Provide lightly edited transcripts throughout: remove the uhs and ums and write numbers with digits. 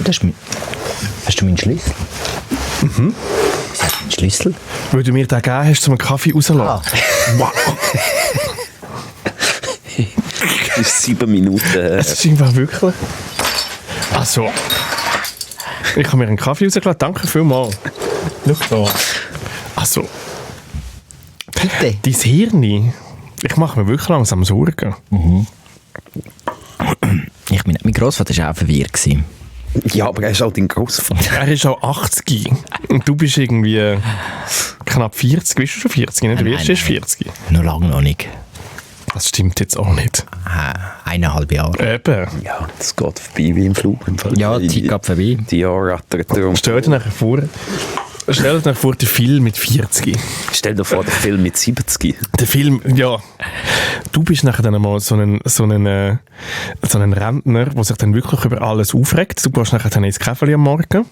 Hast du meinen Schlüssel? Mhm. Was hast du meinen Schlüssel? Weil du mir den gegeben hast, um einen Kaffee rauszulassen. Wow. Das ist 7 Minuten. Es ist einfach wirklich... Also... Ich habe mir einen Kaffee rausgelassen. Danke vielmals. Schau da. Also... Bitte. Dein Hirn... Ich mache mir wirklich langsam Sorgen. Mhm. Mein Grossvater war auch verwirrt. Ja, aber er ist auch dein Grossvater. Er ist auch 80 und du bist irgendwie knapp 40. Bist du schon 40? Nicht? Der erste ist 40. Noch lange noch nicht. Das stimmt jetzt auch nicht. 1,5 Jahre. Eben. Ja, das geht vorbei wie im Flug. Ja, die Zeit geht vorbei. Die Jahre rattern darum. Stell dir nachher vor, der Film mit 40. Stell dir vor, der Film mit 70. Der Film, ja. Du bist nachher dann mal so ein Rentner, der sich dann wirklich über alles aufregt. Du gehst nachher dann ins Käferli am Morgen.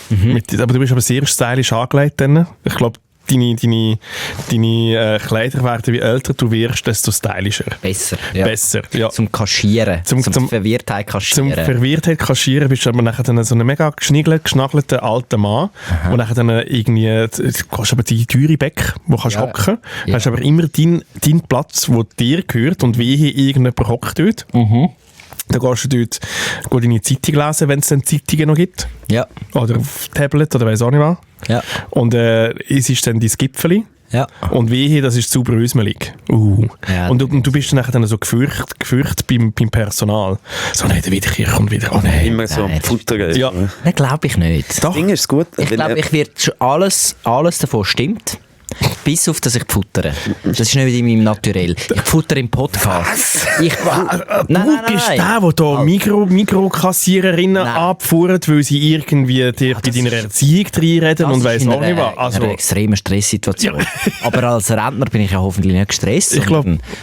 Mhm. Aber du bist aber sehr stylisch angelegt dann. Ich glaube, deine Kleider werden, wie älter du wirst, desto stylischer. Besser, ja. Zum Kaschieren. Zum Verwirrtheit kaschieren. Zum Verwirrtheit kaschieren bist du aber nachher dann so ein mega geschnagelter alter Mann, wo nachher dann irgendwie, du gehst aber die teure Bäck, wo kannst hocken. Ja. Hast aber immer deinen Platz, der dir gehört und wie hier irgendjemand hockt dort. Mhm. Dann gehst du dort deine Zeitung lesen, wenn es dann Zeitungen noch gibt. Ja. Oder auf Tablet oder weiss auch nicht was. Ja. Und es ist dann dein Gipfeli. Ja. Und wehe, das ist zu brösmelig. Ja, und du bist dann nachher so gefürchtet beim Personal. So, nein, der Wiederkehr kommt wieder. Oh nein. Immer so am Futter. Ja. Das glaube ich nicht. Das Ding ist gut. Ich glaube, alles davon stimmt. Bis auf, dass ich futtere. Das ist nicht in meinem Naturell. Ich futtere im Podcast. Du bist der hier Mikrokassiererinnen abfuhren, weil sie irgendwie dir bei deiner Erziehung reinreden und weiss auch nicht was. Also eine extreme Stresssituation. Ja. Aber als Rentner bin ich ja hoffentlich nicht gestresst,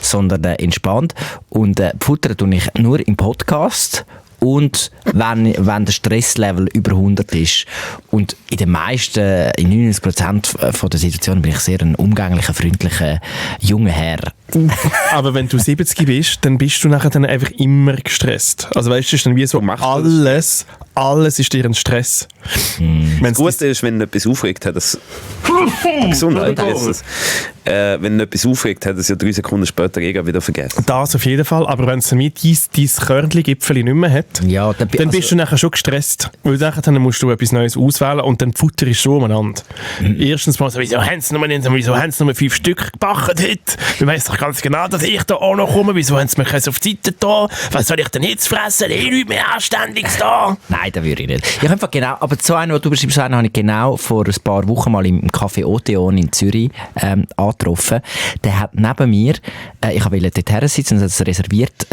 sondern entspannt. Und futtern tue ich nur im Podcast. Und wenn der Stresslevel über 100 ist. Und in 99% der Situationen bin ich sehr ein umgänglicher, freundlicher, junger Herr. Aber wenn du 70 bist, dann bist du nachher dann einfach immer gestresst. Also weißt du, ist dann wie so alles ist dir ein Stress. Das Gute ist, wenn etwas aufregt, hat es Gesundheit. Wenn etwas aufregt, hat es ja 3 Sekunden später wieder vergessen. Das auf jeden Fall, aber wenn es dann wie dein Körnchen-Gipfeli nicht mehr hat, dann bist du nachher schon gestresst. Weil dann musst du etwas Neues auswählen und dann Futter ist schon umeinander. Erstens mal so, wieso haben sie nur 5 Stück gebacken heute? Du weißt doch ganz genau, dass ich da auch noch komme. Wieso haben sie mich auf die Seite da? Was soll ich denn jetzt fressen? Nichts mehr Anständiges da. Nein, das würde ich nicht. Ich einfach genau, aber so einen, was du beschreibst, habe ich genau vor ein paar Wochen mal im Café Odeon in Zürich angetroffen. Der hat neben mir, ich wollte dort her sitzen und hat ein reserviert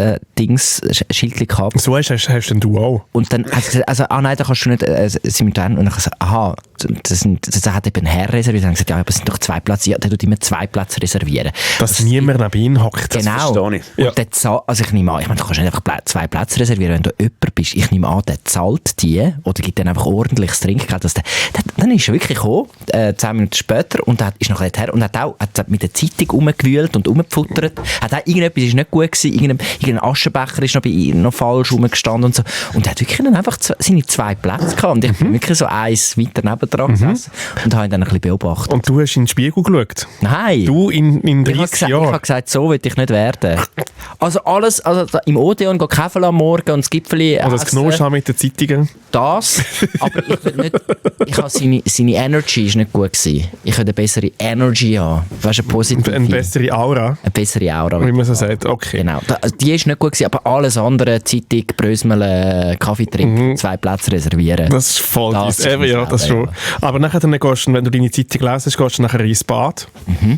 Schildchen gehabt. So hast denn du auch? Und dann hat er gesagt, nein, da kannst du nicht simultan. Und dann habe ich gesagt, das hat eben ein Herr reserviert. Und dann gesagt, ja, aber es sind doch 2 Plätze. Ja, der tut immer 2 Plätze reservieren. Dass niemand neben ihm hockt. Genau. Das verstehe ich. Ja. Und also ich nehme an, du kannst nicht einfach 2 Plätze reservieren, wenn du jemand bist. Ich nehme an, der zahlt die oder gibt dann einfach ordentliches Trinkgeld. Dann ist er wirklich gekommen, 10 Minuten später, und ist noch her und hat mit der Zeitung rumgewühlt und rumgefuttert. Irgendetwas ist nicht gut gewesen, irgendein Aschenbecher ist noch falsch rumgestanden und so. Und er hat wirklich dann einfach seine 2 Plätze gehabt. Und ich bin wirklich so eins weiter nebendran gesessen und habe ihn dann ein bisschen beobachtet. Und du hast in den Spiegel geschaut? Nein. Du in 30 Jahren? Ich habe gesagt, so will ich nicht werden. Also im Odeon gehen Kaffee am Morgen und das Gipfeli oder das Knosch mit den Zeitungen? Das, aber ich habe seine Energy ist nicht gut gewesen. Ich hätte eine bessere Energy haben. Weißt du, positiv. Eine bessere Aura? Eine bessere Aura. Wie man so sagt, okay. Genau. Die ist nicht gut gewesen, aber alles andere, Zeitung, Brösmeln, Kaffee trinken, 2 Plätze reservieren. Das ist voll das schon. Aber nachher dann gehst du, wenn du deine Zeitung lesest, gehst du nachher ins Bad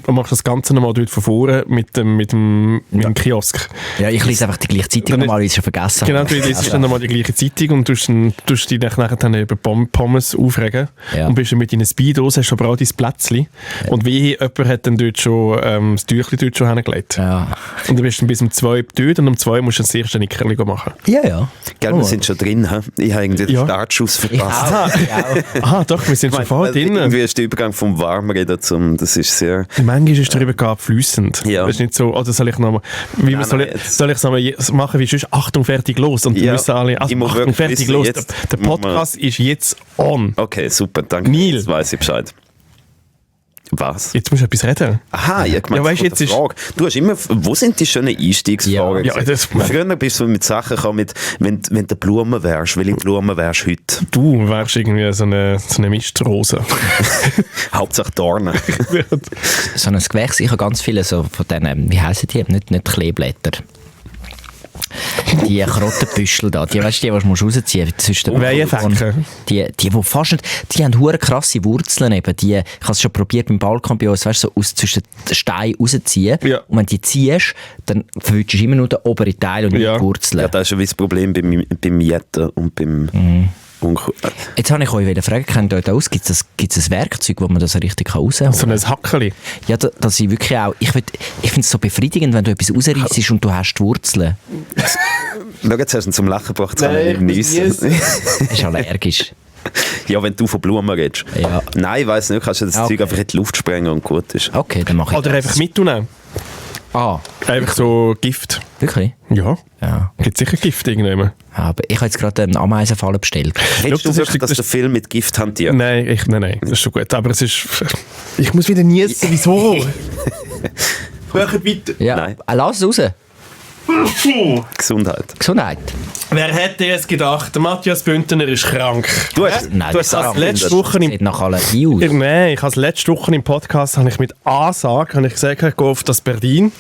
und machst das Ganze nochmal dort von vorne mit dem Kiosk. Ja, ich lese einfach die gleiche Zeitung nochmal, weil ich es schon vergessen habe. Genau, du liest dann nochmal die gleiche Zeitung und tust dich nachher dann über Pommes aufregen und bist dann mit deinen Speedos, hast aber auch dein Plätzchen und wie jemand hat dann dort schon das Tüchlein dort schon hingelegt. Ja. Und dann bist du bis um 2 dort und um 2 musst du das erste Nickerli machen. Ja. Gell, wir sind schon drin, he? Ich habe irgendwie den Startschuss verpasst. Doch, wir sind schon voll drin. Irgendwie ist der Übergang vom Warmreden zum, das ist sehr... Manchmal ist der Übergang fließend. Ja. Das ist nicht so, oder soll ich nochmal... Oder soll ich es machen wie sonst? Achtung, fertig, los. Und dann müssen alle, Achtung, fertig, los. Der Podcast ist jetzt on. Okay, super, danke. Neil. Jetzt weiss ich Bescheid. Was? Jetzt musst du etwas reden. Aha, ich meine, weißt, jetzt Frage. Du hast immer, wo sind die schönen Einstiegsfragen? Ja, früher bist du mit Sachen gekommen, wenn du Blumen wärst. Welche Blumen wärst du heute? Du wärst irgendwie so eine Mistrose. Hauptsache Dornen. So ein Gewächs, ich habe ganz viele so von denen, wie heissen die? Nicht Kleeblätter. Die Krottenbüschel da, die weißt du, die musst du rausziehen musst. Weihenfäcken. Die fast nicht, die haben hure krasse Wurzeln eben. Ich habe es schon probiert beim Balkon bei uns, weißt du, so zwischen den Steinen rausziehen. Ja. Und wenn du die ziehst, dann verwünschst du immer nur den oberen Teil und nicht die Wurzeln. Ja, das ist schon das Problem beim Jetten und beim... Jetzt habe ich euch fragen, kennt ihr euch da aus? Gibt es ein Werkzeug, wo man das so richtig rausholen kann? So ein Hackeli. Ja, dass ich wirklich auch... Ich finde es so befriedigend, wenn du etwas rausreissest und du hast die Wurzeln. Schau, jetzt hast du ihn zum Lachen gebracht, das kann ich nicht geniessen. Das ist allergisch. Ja, wenn du von Blumen redest. Ja. Nein, ich weiss nicht, kannst du das Zeug einfach in die Luft sprengen und gut ist. Okay, dann mache ich Oder einfach mitnehmen. Ah. Einfach so Gift. Wirklich? Ja. Ja. Gibt sicher Gift irgendjemand. Aber ich habe jetzt gerade einen Ameisenfallen bestellt. Hättest du wirklich, dass der Film mit Gift hantiert? Nein, nein, das ist schon gut. Aber es ist... Ich muss wieder niesen, wieso? Hört weiter. Ja. Nein. Lass es raus. Gesundheit. Gesundheit. Wer hätte es gedacht? Der Matthias Bündner ist krank. Du hast das letzte Woche Sieht nach Allergie aus. Nein, ich habe letzte Woche im Podcast mit Ansage gesagt, ich gehe auf das Berlin.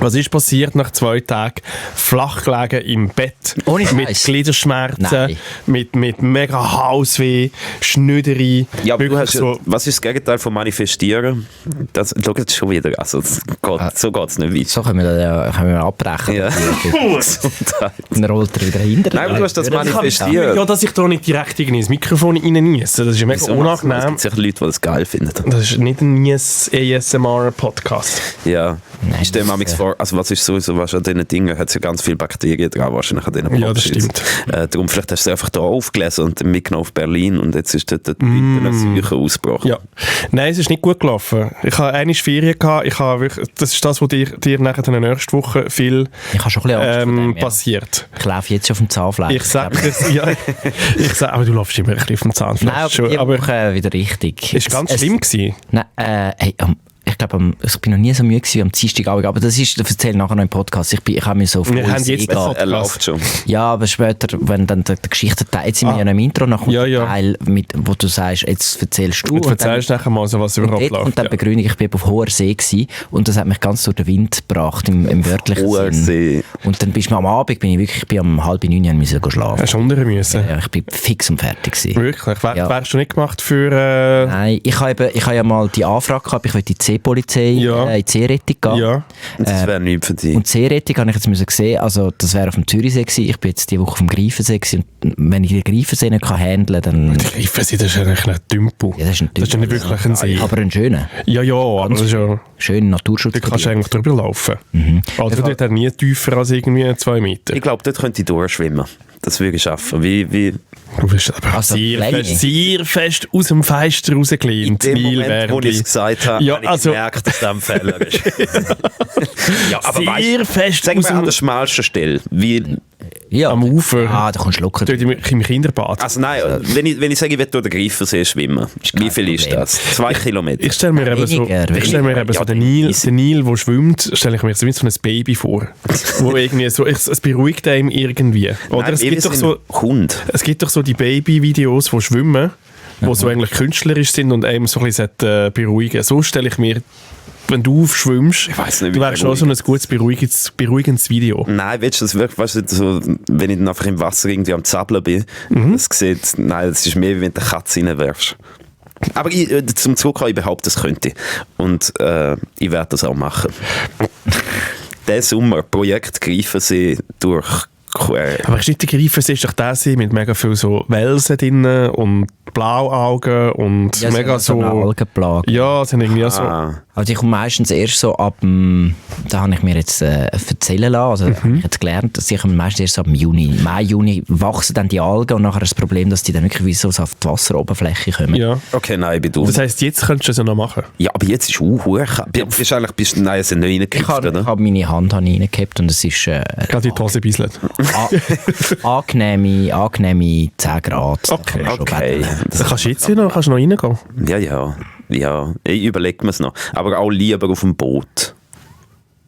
Was ist passiert nach 2 Tagen? Flach gelegen im Bett. Ohne Scheiß. Mit Gliederschmerzen, mit mega Hausweh, Schnüderi. Ja, aber du hast so. was ist das Gegenteil von manifestieren? Schau jetzt schon wieder. Also, so geht es nicht weiter. So können wir abbrechen. Ja. Gesundheit. Dann rollt er wieder hinter. Nein, aber du hast das manifestiert. Ja, dass ich da nicht direkt irgendwie ins Mikrofon reinniesse. Das ist mega unangenehm. Es gibt sicher Leute, die das geil finden. Das ist nicht ein ASMR-Podcast. Ja. Ich stelle mir vor, also was ist sowieso, was an diesen Dingen hat es ja ganz viele Bakterien dran, wahrscheinlich an diesen Ja, das stimmt. Darum vielleicht hast du es einfach da aufgelesen und dann mitgenommen auf Berlin und jetzt ist dort eine Seuche ausgebrochen. Ja. Nein, es ist nicht gut gelaufen. Ich habe einmal Ferien gehabt. Das ist das, was dir nachher in der nächsten Woche viel Ich habe schon ein bisschen Angst vor dem, ja. passiert. Ich laufe jetzt schon auf dem Zahnfleisch. Ich sage das, ja. Aber du laufst immer ein bisschen auf dem Zahnfleisch. Nein, schon, die aber Woche wieder richtig. ist ganz schlimm gewesen. Nein, ich glaube, ich bin noch nie so müde wie am Dienstagabend, aber das erzähle ich nachher noch im Podcast. Ich habe mir so auf Wir haben jetzt Er läuft schon. Ja, aber später, wenn dann der Geschichte-Teil, jetzt sind wir ja noch im Intro, nach dem Teil, wo du sagst, jetzt erzählst du. Und erzählst nachher mal so, was überhaupt läuft. Und dann begründe ich bin auf hoher See gewesen, und das hat mich ganz durch den Wind gebracht, im wörtlichen Hoher Sinn. See. Und dann bist du am Abend, bin um 8:30 müssen schlafen. Hast du unten müssen? Ja, ich bin fix und fertig gewesen. Wirklich? Ja. Wärst du nicht gemacht für... Nein, ich habe ja mal die Anfrage gehabt, ich wollte in die Seepolizei, Ja. In die Seerettung gehen. Ja. Das wäre nichts für dich. Und die Seerettung habe ich jetzt müssen sehen, also das wäre auf dem Zürichsee gewesen. Ich bin jetzt die Woche auf dem Greifensee gewesen. Und wenn ich den Greifensee nicht handeln kann, dann... Greifensee, das ist eigentlich ein Tümpel. Ja, das ist ein Das ist ja nicht wirklich ein See. Aber ein schöner. Ja, aber das ist ja... Schöner Naturschutz. Da kannst du eigentlich drüber laufen. Also dort hat nie tiefer als irgendwie 2 Meter. Ich glaube, dort könnte ich durchschwimmen. Das würde ich schaffen. Wie Du bist aber Also, sehr fest aus dem Fenster rausgelehnt. in dem Moment, wo ich es gesagt habe, Ja, habe ich also- gemerkt, dass das ein Fehler ist. Ja, aber sehr fest sagen aus wir an dem... der schmalsten Stelle. Wie, Ja. Am Ufer. Ah, da kommst du locker. Dort im Kinderbad. also nein, wenn ich sage, ich will durch den Greifensee schwimmen, wie viel ist Problem. das? 2 Kilometer? Ich stelle mir eben so, Weniger. den Nil, der schwimmt, stelle ich mir so wie so ein Baby vor. Wo irgendwie so, es beruhigt einem irgendwie. Oder Nein, es gibt doch so... Hund. Es gibt doch so die Baby-Videos, die schwimmen, die so eigentlich künstlerisch sind und einem so ein bisschen beruhigen. So stelle ich mir, wenn du aufschwimmst, Ich weiss nicht, wie du wärst schon so ein gutes, beruhigendes Video. Nein, weißt du, das wirkt, weißt du, so, wenn ich dann einfach im Wasser irgendwie am Zappeln bin, das sieht, nein, das ist mehr, wie wenn du eine Katze reinwerfst. Aber zum Zurückkommen, ich behaupte, das könnte ich. Und ich werde das auch machen. Diesen Sommer, Projekt Greifensee durch Aber ist nicht der Greifensee, ist doch der See mit mega viel so Welsen drin und Blauaugen und Ja, mega so eine Algenplage. Ja, sind irgendwie so... Also ich komme meistens erst so ab da habe ich mir jetzt erzählen lassen, also habe ich jetzt gelernt, dass ich meistens erst so ab Mai, Juni wachsen dann die Algen und nachher das Problem, dass die dann wirklich wie so auf die Wasseroberfläche kommen. Ja. Okay, nein, ich bin dumm. Das heisst, jetzt könntest du es ja noch machen. Ja, aber jetzt ist hoch. Bist du nicht reingekippt, oder? Ich habe meine Hand reingekippt und es ist Gerade in die Hose bisselt. angenehme 10 Grad. Okay. Okay. Das kannst du jetzt noch reingehen. Ja, ich überlege mir es noch. Aber auch lieber auf dem Boot.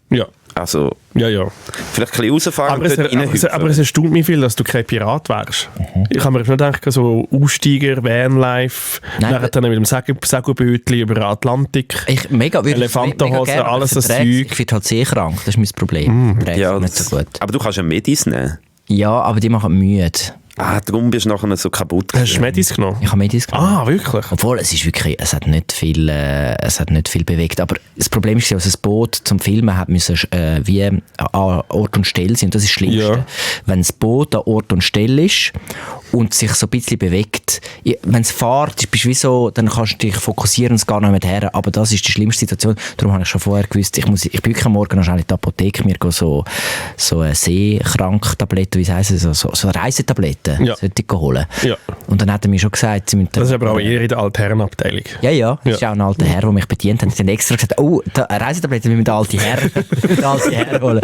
Ja. Also, Ja. vielleicht ein bisschen rausfahren Aber und dort reinhüpfen. aber es erstaunt mich viel, dass du kein Pirat wärst. Ich habe mir schon gedacht, so Aussteiger, Vanlife, nachher dann mit dem Segelbötchen über den Atlantik, Elefantenhose, alles das Zeug. Ich werde halt sehr krank, das ist mein Problem. Ja, nicht so gut. Aber du kannst ja Medis nehmen. Ja, aber die machen müde. Darum bist du nachher so kaputt. Hast du Medis genommen? Ich habe Medis genommen. Ah, wirklich? Obwohl, es hat nicht viel bewegt. Aber das Problem ist, dass das Boot zum Filmen hat müssen, wie an Ort und Stelle sein. Und das ist das Schlimmste. Ja. Wenn das Boot an Ort und Stelle ist und sich so ein bisschen bewegt, wenn es fährt, bist du wie so, dann kannst du dich fokussieren und es geht noch nicht her. Aber das ist die schlimmste Situation. Darum habe ich schon vorher gewusst, ich bin wirklich am Morgen noch schnell in die Apotheke, mir so eine Seekranktablette, wie heisst es, so eine Reisetablette, sollte ich holen. Ja. Und dann hat er mir schon gesagt, sie müssen... Das ist aber auch eher in der Altherrenabteilung. Ja. Das ist auch ein alter Herr, der mich bedient hat. Sie haben extra gesagt, eine Reisetablette müssen wir den alten Herr holen.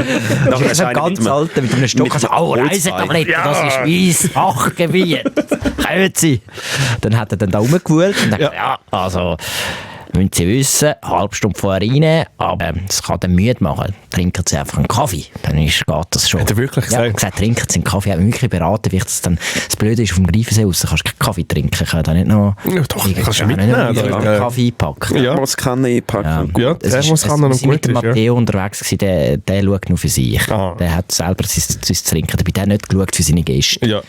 Das ist ein ganz alter mit einem Stock. Reisetablette, das ist mein Fachgebiet. Kommen Sie. Dann hat er dann da rumgewühlt und gesagt, also... Müssen Sie wissen, eine halbe Stunde vorher rein, aber es kann dann müde machen. Trinken Sie einfach einen Kaffee, dann geht das schon. Hat er wirklich gesagt? Ja, er hat gesagt, trinken Sie einen Kaffee. Er hat mich wirklich beraten, wie das dann... Das Blöde ist, auf dem Greifensee raus kannst du keinen Kaffee trinken. Ich kann da nicht noch... Ja, doch, kannst du mitnehmen. Einen Kaffee einpacken. Ja. Was kann ich einpacken? Ja, der muss kann noch gut. Ich war mit dem ist, Matteo unterwegs, der schaut nur für sich. Der hat selber sein Trinken. Dabei der nicht geschaut für seine Gäste. Ja.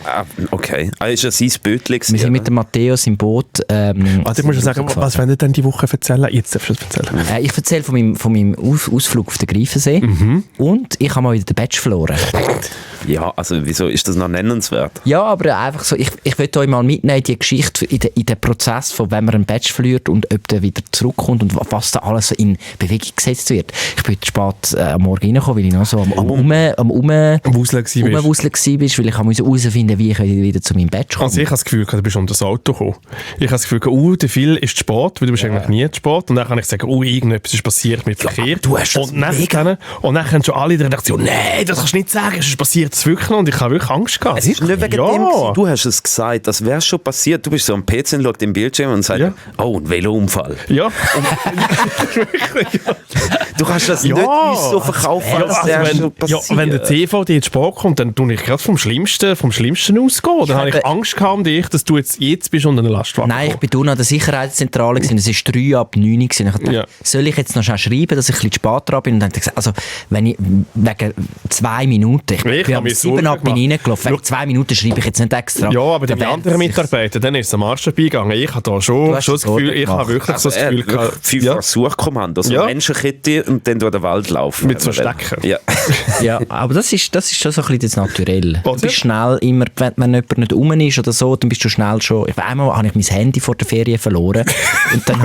Okay. Ist ja sein Bötchen? Wir sind mit dem Matteo im Boot. Ich muss sagen, was wollen denn die Woche erzählen? Jetzt darfst du es erzählen. Ich erzähle von meinem Ausflug auf den Greifensee. Und ich habe mal wieder den Badge verloren. Ja, also wieso ist das noch nennenswert? Ja, aber einfach so, ich will euch mal mitnehmen in die Geschichte, in den Prozess von, wenn man einen Badge verliert und ob der wieder zurückkommt und was da alles so in Bewegung gesetzt wird. Ich bin spät am Morgen reingekommen, weil ich noch so am Wuseln war, weil ich herausfinden, wie ich wieder zu meinem Badge komme. Also ich habe das Gefühl, du bist unter das Auto gekommen. Ich habe das Gefühl, der Phil ist zu spät, weil du bist eigentlich nie zu spät. Und dann kann ich sagen, irgendetwas ist passiert mit Verkehr. Du hast das und dann haben schon alle in der Redaktion, nein, das kannst du nicht sagen, es ist passiert es wirklich noch. Und ich habe wirklich Angst gehabt. Es ist nicht wegen dem gewesen. Du hast es gesagt, das wäre schon passiert. Du bist so am PC und schaust im Bildschirm und sagst, ein Velounfall. Ja. Du kannst das nicht uns so verkaufen, als wäre schon passiert. Wenn der TV dir ins Sport kommt, dann tue ich gerade vom Schlimmsten ausgehen. Dann habe ich Angst gehabt um dich, dass du jetzt bist unter einer Lastwagen. Nein, ich bin du an der Sicherheitszentrale gewesen. Es war 3 ab 9 gewesen. Ich dachte, soll ich jetzt noch schnell schreiben, dass ich ein bisschen spät dran bin? Und dann habe ich gesagt, also, wenn ich wegen 2 Minuten, ich bin am 7 ab reingelaufen, wegen 2 Minuten schreibe ich jetzt nicht extra. Ja, aber die anderen Mitarbeiter, dann ist es am Arsch vorbeigegangen. Ich habe da schon das Gefühl, ich habe wirklich so das Gefühl gehabt. 5 Suchkommando, so Menschenkette und dann durch den Wald laufen. Mit so Stecken. Ja, aber das ist schon so ein bisschen das Naturell. Du bist schnell immer, wenn jemand nicht rum ist oder so, dann bist du schnell schon... Einmal habe ich mein Handy vor der Ferien verloren und dann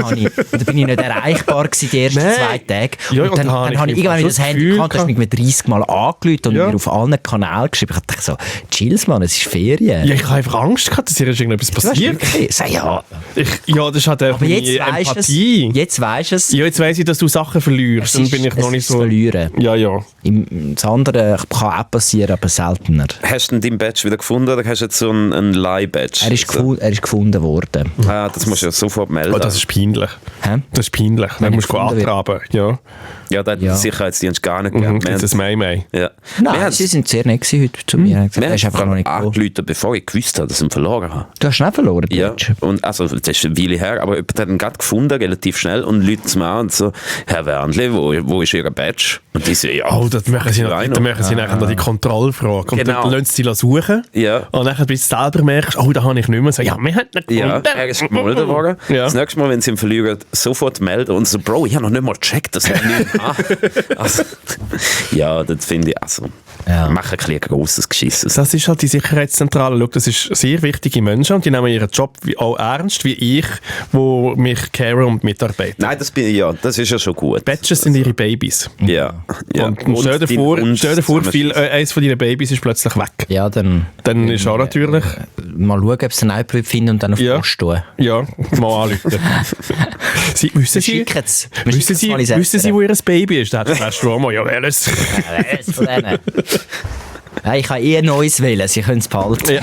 bin ich nicht erreichbar gewesen, die ersten 2 Tage. Ja, und dann habe ich irgendwann wieder das Handy gehabt, hast mich mit 30 Mal angerufen und mir auf allen Kanälen geschrieben. Ich dachte so, chills, Mann, es ist Ferien. Ja, ich habe einfach Angst gehabt, dass hier irgendetwas passiert. Ja, das ist halt aber jetzt Empathie. Jetzt weisst du es. Ja, jetzt weiss ich, dass du Sachen verlierst. Dann bin ich noch nicht so... Verlieren. Ja. Das andere kann auch passieren, aber seltener. Hast du deinen Badge wieder gefunden oder hast du jetzt so einen Leih-Badge? Er ist gefunden worden. Das musst du ja sofort melden. Oh, das ist peinlich. Hä? Das ist peinlich. Dann musst du antraben. Ja, da hat der Sicherheitsdienst gar nicht gern. Das ist Mai. Ja. Nein, sie sind sehr nett heute zu mir. Wir haben angerufen, bevor ich gewusst habe, dass ich ihn verloren habe. Du hast schnell verloren? Ja, und also, das ist eine Weile her, aber jemand hat ihn gerade gefunden, relativ schnell, und läutet es mir an und so, Herr Wernli, wo ist Ihr Badge? Und die so, dann machen sie nachher noch die Kontrollfrage. Und dann lassen sie suchen. Ja. Und dann, bis du selber merkst, da habe ich nicht mehr. So, wir haben ihn gefunden. Ja, er ist gemeldet worden. Ja. Das nächste Mal, wenn sie ihn verlieren, sofort melden und so, Bro, ich habe noch nicht mal gecheckt, dass er nicht also, ja, das finde ich, also, machen ein bisschen ein grosses Geschiss. Das ist halt die Sicherheitszentrale. Schau, das ist sehr wichtige Menschen und die nehmen ihren Job auch ernst, wie ich, wo mich care und mitarbeite. Nein, das ist ja schon gut. Badges sind ihre Babys. Ja. Und stell dir vor, eines von deinen Babys ist plötzlich weg. Ja, dann ist auch natürlich... mal schauen, ob sie einen Jemand finden und dann auf die Post tun. Ja, mal anrufen. Wissen Sie, wo ihr Baby ist? Das hast du auch mal. Ja, welches? Von denen. Ja, ich kann ein neues wählen, sie können es behalten. Ja.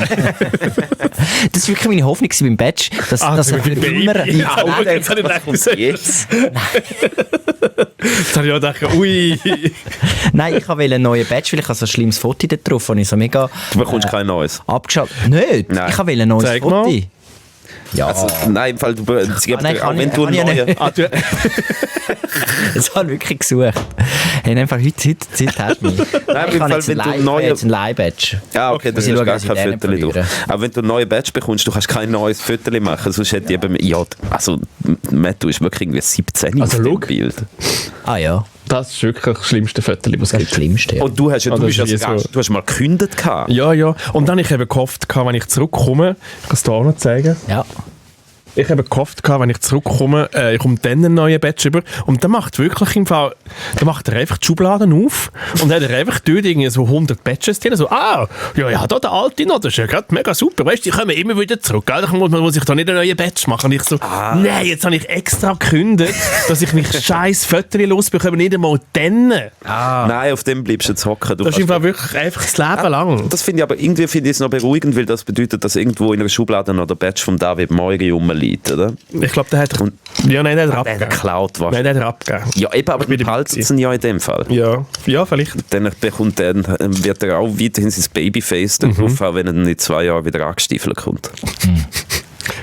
Das war wirklich meine Hoffnung beim Badge, dass er für immer... Jetzt habe ich gedacht, jetzt habe ich auch gedacht, ui. Nein, ich wollte einen neuen Badge, weil ich habe so ein schlimmes Foto da drauf, und ich so mega... Du bekommst kein neues? Abgeschaltet. Nicht, nein. Ich wollte ein neues Zeig Foto. Mal. Ja. Also, nein, weil das habe ich wirklich gesucht. Hey, einfach heute Zeit hast du mich. Nein, ich habe jetzt ein Leih-Badge. Ja, okay, das ist gar kein Foto drauf. Aber wenn du ein neues Badge bekommst, du kannst kein neues Foto machen, sonst hätte ich eben... Ja, also, Matt, du bist wirklich irgendwie 17 auf dem Bild. Ah ja. Das ist wirklich das schlimmste Foto, was es gibt. Das Schlimmste, ja. Und du hast mal gekündigt gehabt. Ja. Und dann habe ich eben gehofft, wenn ich zurückkomme, ich kann es dir auch noch zeigen. Ja. Ich habe gehofft, wenn ich zurückkomme, ich komme dann einen neuen Badge über. Und dann macht wirklich im Fall, dann macht er einfach die Schubladen auf und hat er einfach dort irgendwie so 100 Badges drin. So, da der alte noch, das ist ja gerade mega super. Weißt du, die kommen immer wieder zurück. Gell? Da muss ich da nicht einen neuen Badge machen. Und ich so, nein, jetzt habe ich extra gekündigt, dass ich mich scheiß Fotos losbekomme, nicht einmal dann. Nein, auf dem bleibst du jetzt hocken. Das ist im Fall wirklich einfach das Leben lang. Das finde ich aber irgendwie es noch beruhigend, weil das bedeutet, dass irgendwo in einer Schublade noch der Badge von David Moiri rumliegt. Oder? Ich glaube, der hat er abgegeben. Geklaut Nein, der hat er abgegeben. Ja, eben, aber wir behalten es ja in dem Fall. Ja, vielleicht. Dann wird er auch weiterhin sein Babyface drauf haben, wenn er in 2 Jahren wieder angestiefelt kommt.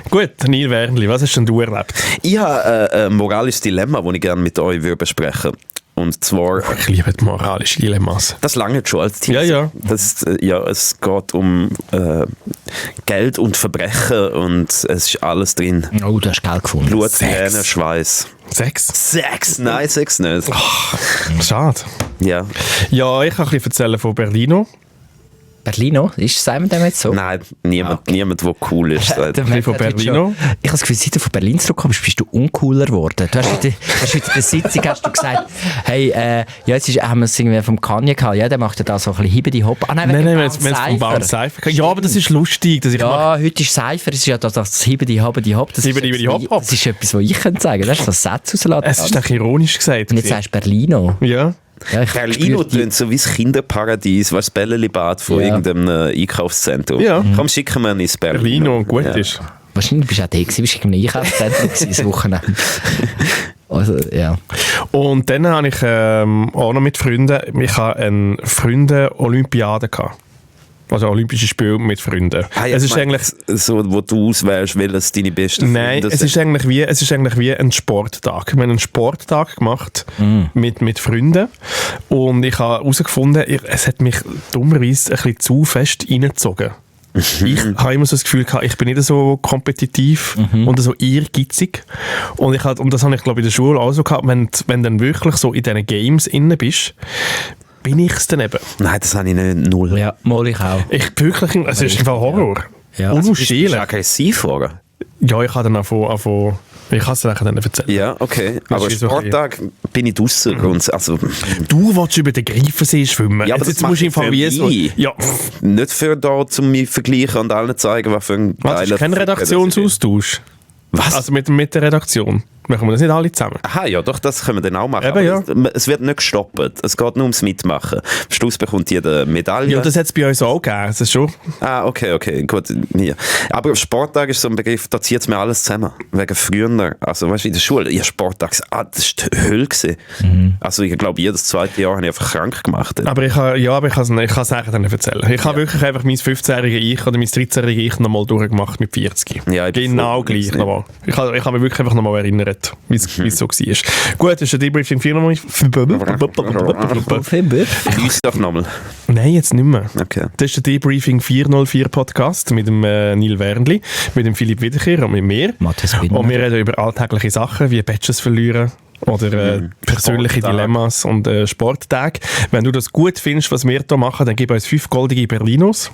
Gut, Neil Wernli, was hast denn du erlebt? Ich habe ein moralisches Dilemma, das ich gerne mit euch besprechen würde. Und zwar... Ich liebe die moralischen Dilemmas. Das lange schon als Team. Ja. Es geht um Geld und Verbrechen und es ist alles drin. Oh, du hast Geld gefunden. Blut, Tränen, Schweiß. Sex? Nein, Sex nicht. Schade. Ja. Ja, ich kann ein bisschen erzählen von Berlino. Berlino? Sagen wir dem jetzt so? Nein, niemand, der cool ist. Von Berlino? Ich habe das Gefühl, seit du von Berlin zurückkommst, bist du uncooler geworden. Du hast heute in der Sitzung gesagt, hey, haben wir es irgendwie vom Kanye gehabt, ja, der macht ja da so ein bisschen Hibbidi-Hopp. Nein, wenn es vom Baum Cypher. Ja, aber das ist lustig. Dass ich heute ist Cypher, es ist ja das Hibbidi-Hobbidi-Hopp. Das ist etwas, was ich sagen könnte. Das ist das Satz rauslassen. Es ist ironisch gesagt. Und jetzt sagst du Berlino. Ja. Ja, Berlino tönt so wie das Kinderparadies, was das Bälleli-Bad von irgendeinem Einkaufszentrum. Ja. Komm, schicken wir ins Berlino und gut ist. Wahrscheinlich bist du auch da gewesen, bist du in einem Einkaufszentrum das Wochenende. Also, ja. Und dann habe ich auch noch mit Freunden, ich habe eine Freunde-Olympiade gehabt. Also Olympische Spiele mit Freunden. Es ist eigentlich so, wo du auswählst, welches deine besten Freunde sind. Nein, es ist eigentlich wie ein Sporttag. Wir haben einen Sporttag gemacht mit Freunden und ich habe herausgefunden, es hat mich dummerweise ein bisschen zu fest reingezogen. Ich habe immer so das Gefühl gehabt, ich bin nicht so kompetitiv und so ehrgeizig. Und das habe ich, glaube ich, in der Schule auch so gehabt, wenn du dann wirklich so in diesen Games inne bist, bin ich es dann eben. Nein, das habe ich nicht, null. Ja, mal ich auch. Ich wirklich, es ist einfach Horror. Ja. Unausstehlich. Bist du aggressiv vorher? Ja, ich habe dann ich kann es dir dann erzählen. Ja, okay. Aber Sporttag bin ich draussen. Also, du willst über den Greifensee schwimmen. Ja, aber jetzt musst du einfach wie so. Ja. Nicht für da, um mich zu vergleichen und allen zeigen, was für ein geiler... Das ist kein Redaktionsaustausch. Was? Also mit der Redaktion. Machen wir das nicht alle zusammen? Aha, ja, doch, das können wir dann auch machen. Eben, ja. Es wird nicht gestoppt. Es geht nur ums Mitmachen. Am Schluss bekommt jeder Medaille. Ja, das hat es bei uns auch gegeben. Das ist schon. Okay, gut. Ja. Aber Sporttag ist so ein Begriff, da zieht es mir alles zusammen. Wegen früher. Also, weißt du, in der Schule, Sporttag, das war die Hölle gewesen. Also, ich glaube, jedes 2. Jahr habe ich einfach krank gemacht. Aber ich kann es nachher dann erzählen. Ich habe wirklich einfach mein 15-jährige Ich oder mein 13-jährige Ich nochmal durchgemacht mit 40. Ja, genau gleich nochmal. Ich habe mich wirklich einfach nochmal erinnert, wie es so war. Gut, das ist ein Debriefing 4 nochmal. Lies doch nochmal. Nein, jetzt nicht mehr. Okay. Das ist der Debriefing 404 Podcast mit dem Neil Wernli, mit dem Philipp Wiederkehr und mit mir. Matthias Und wir reden über alltägliche Sachen wie Badges verlieren, oder persönliche Sporttag. Dilemmas und Sporttage. Wenn du das gut findest, was wir hier machen, dann gib uns 5 goldige Berlinos.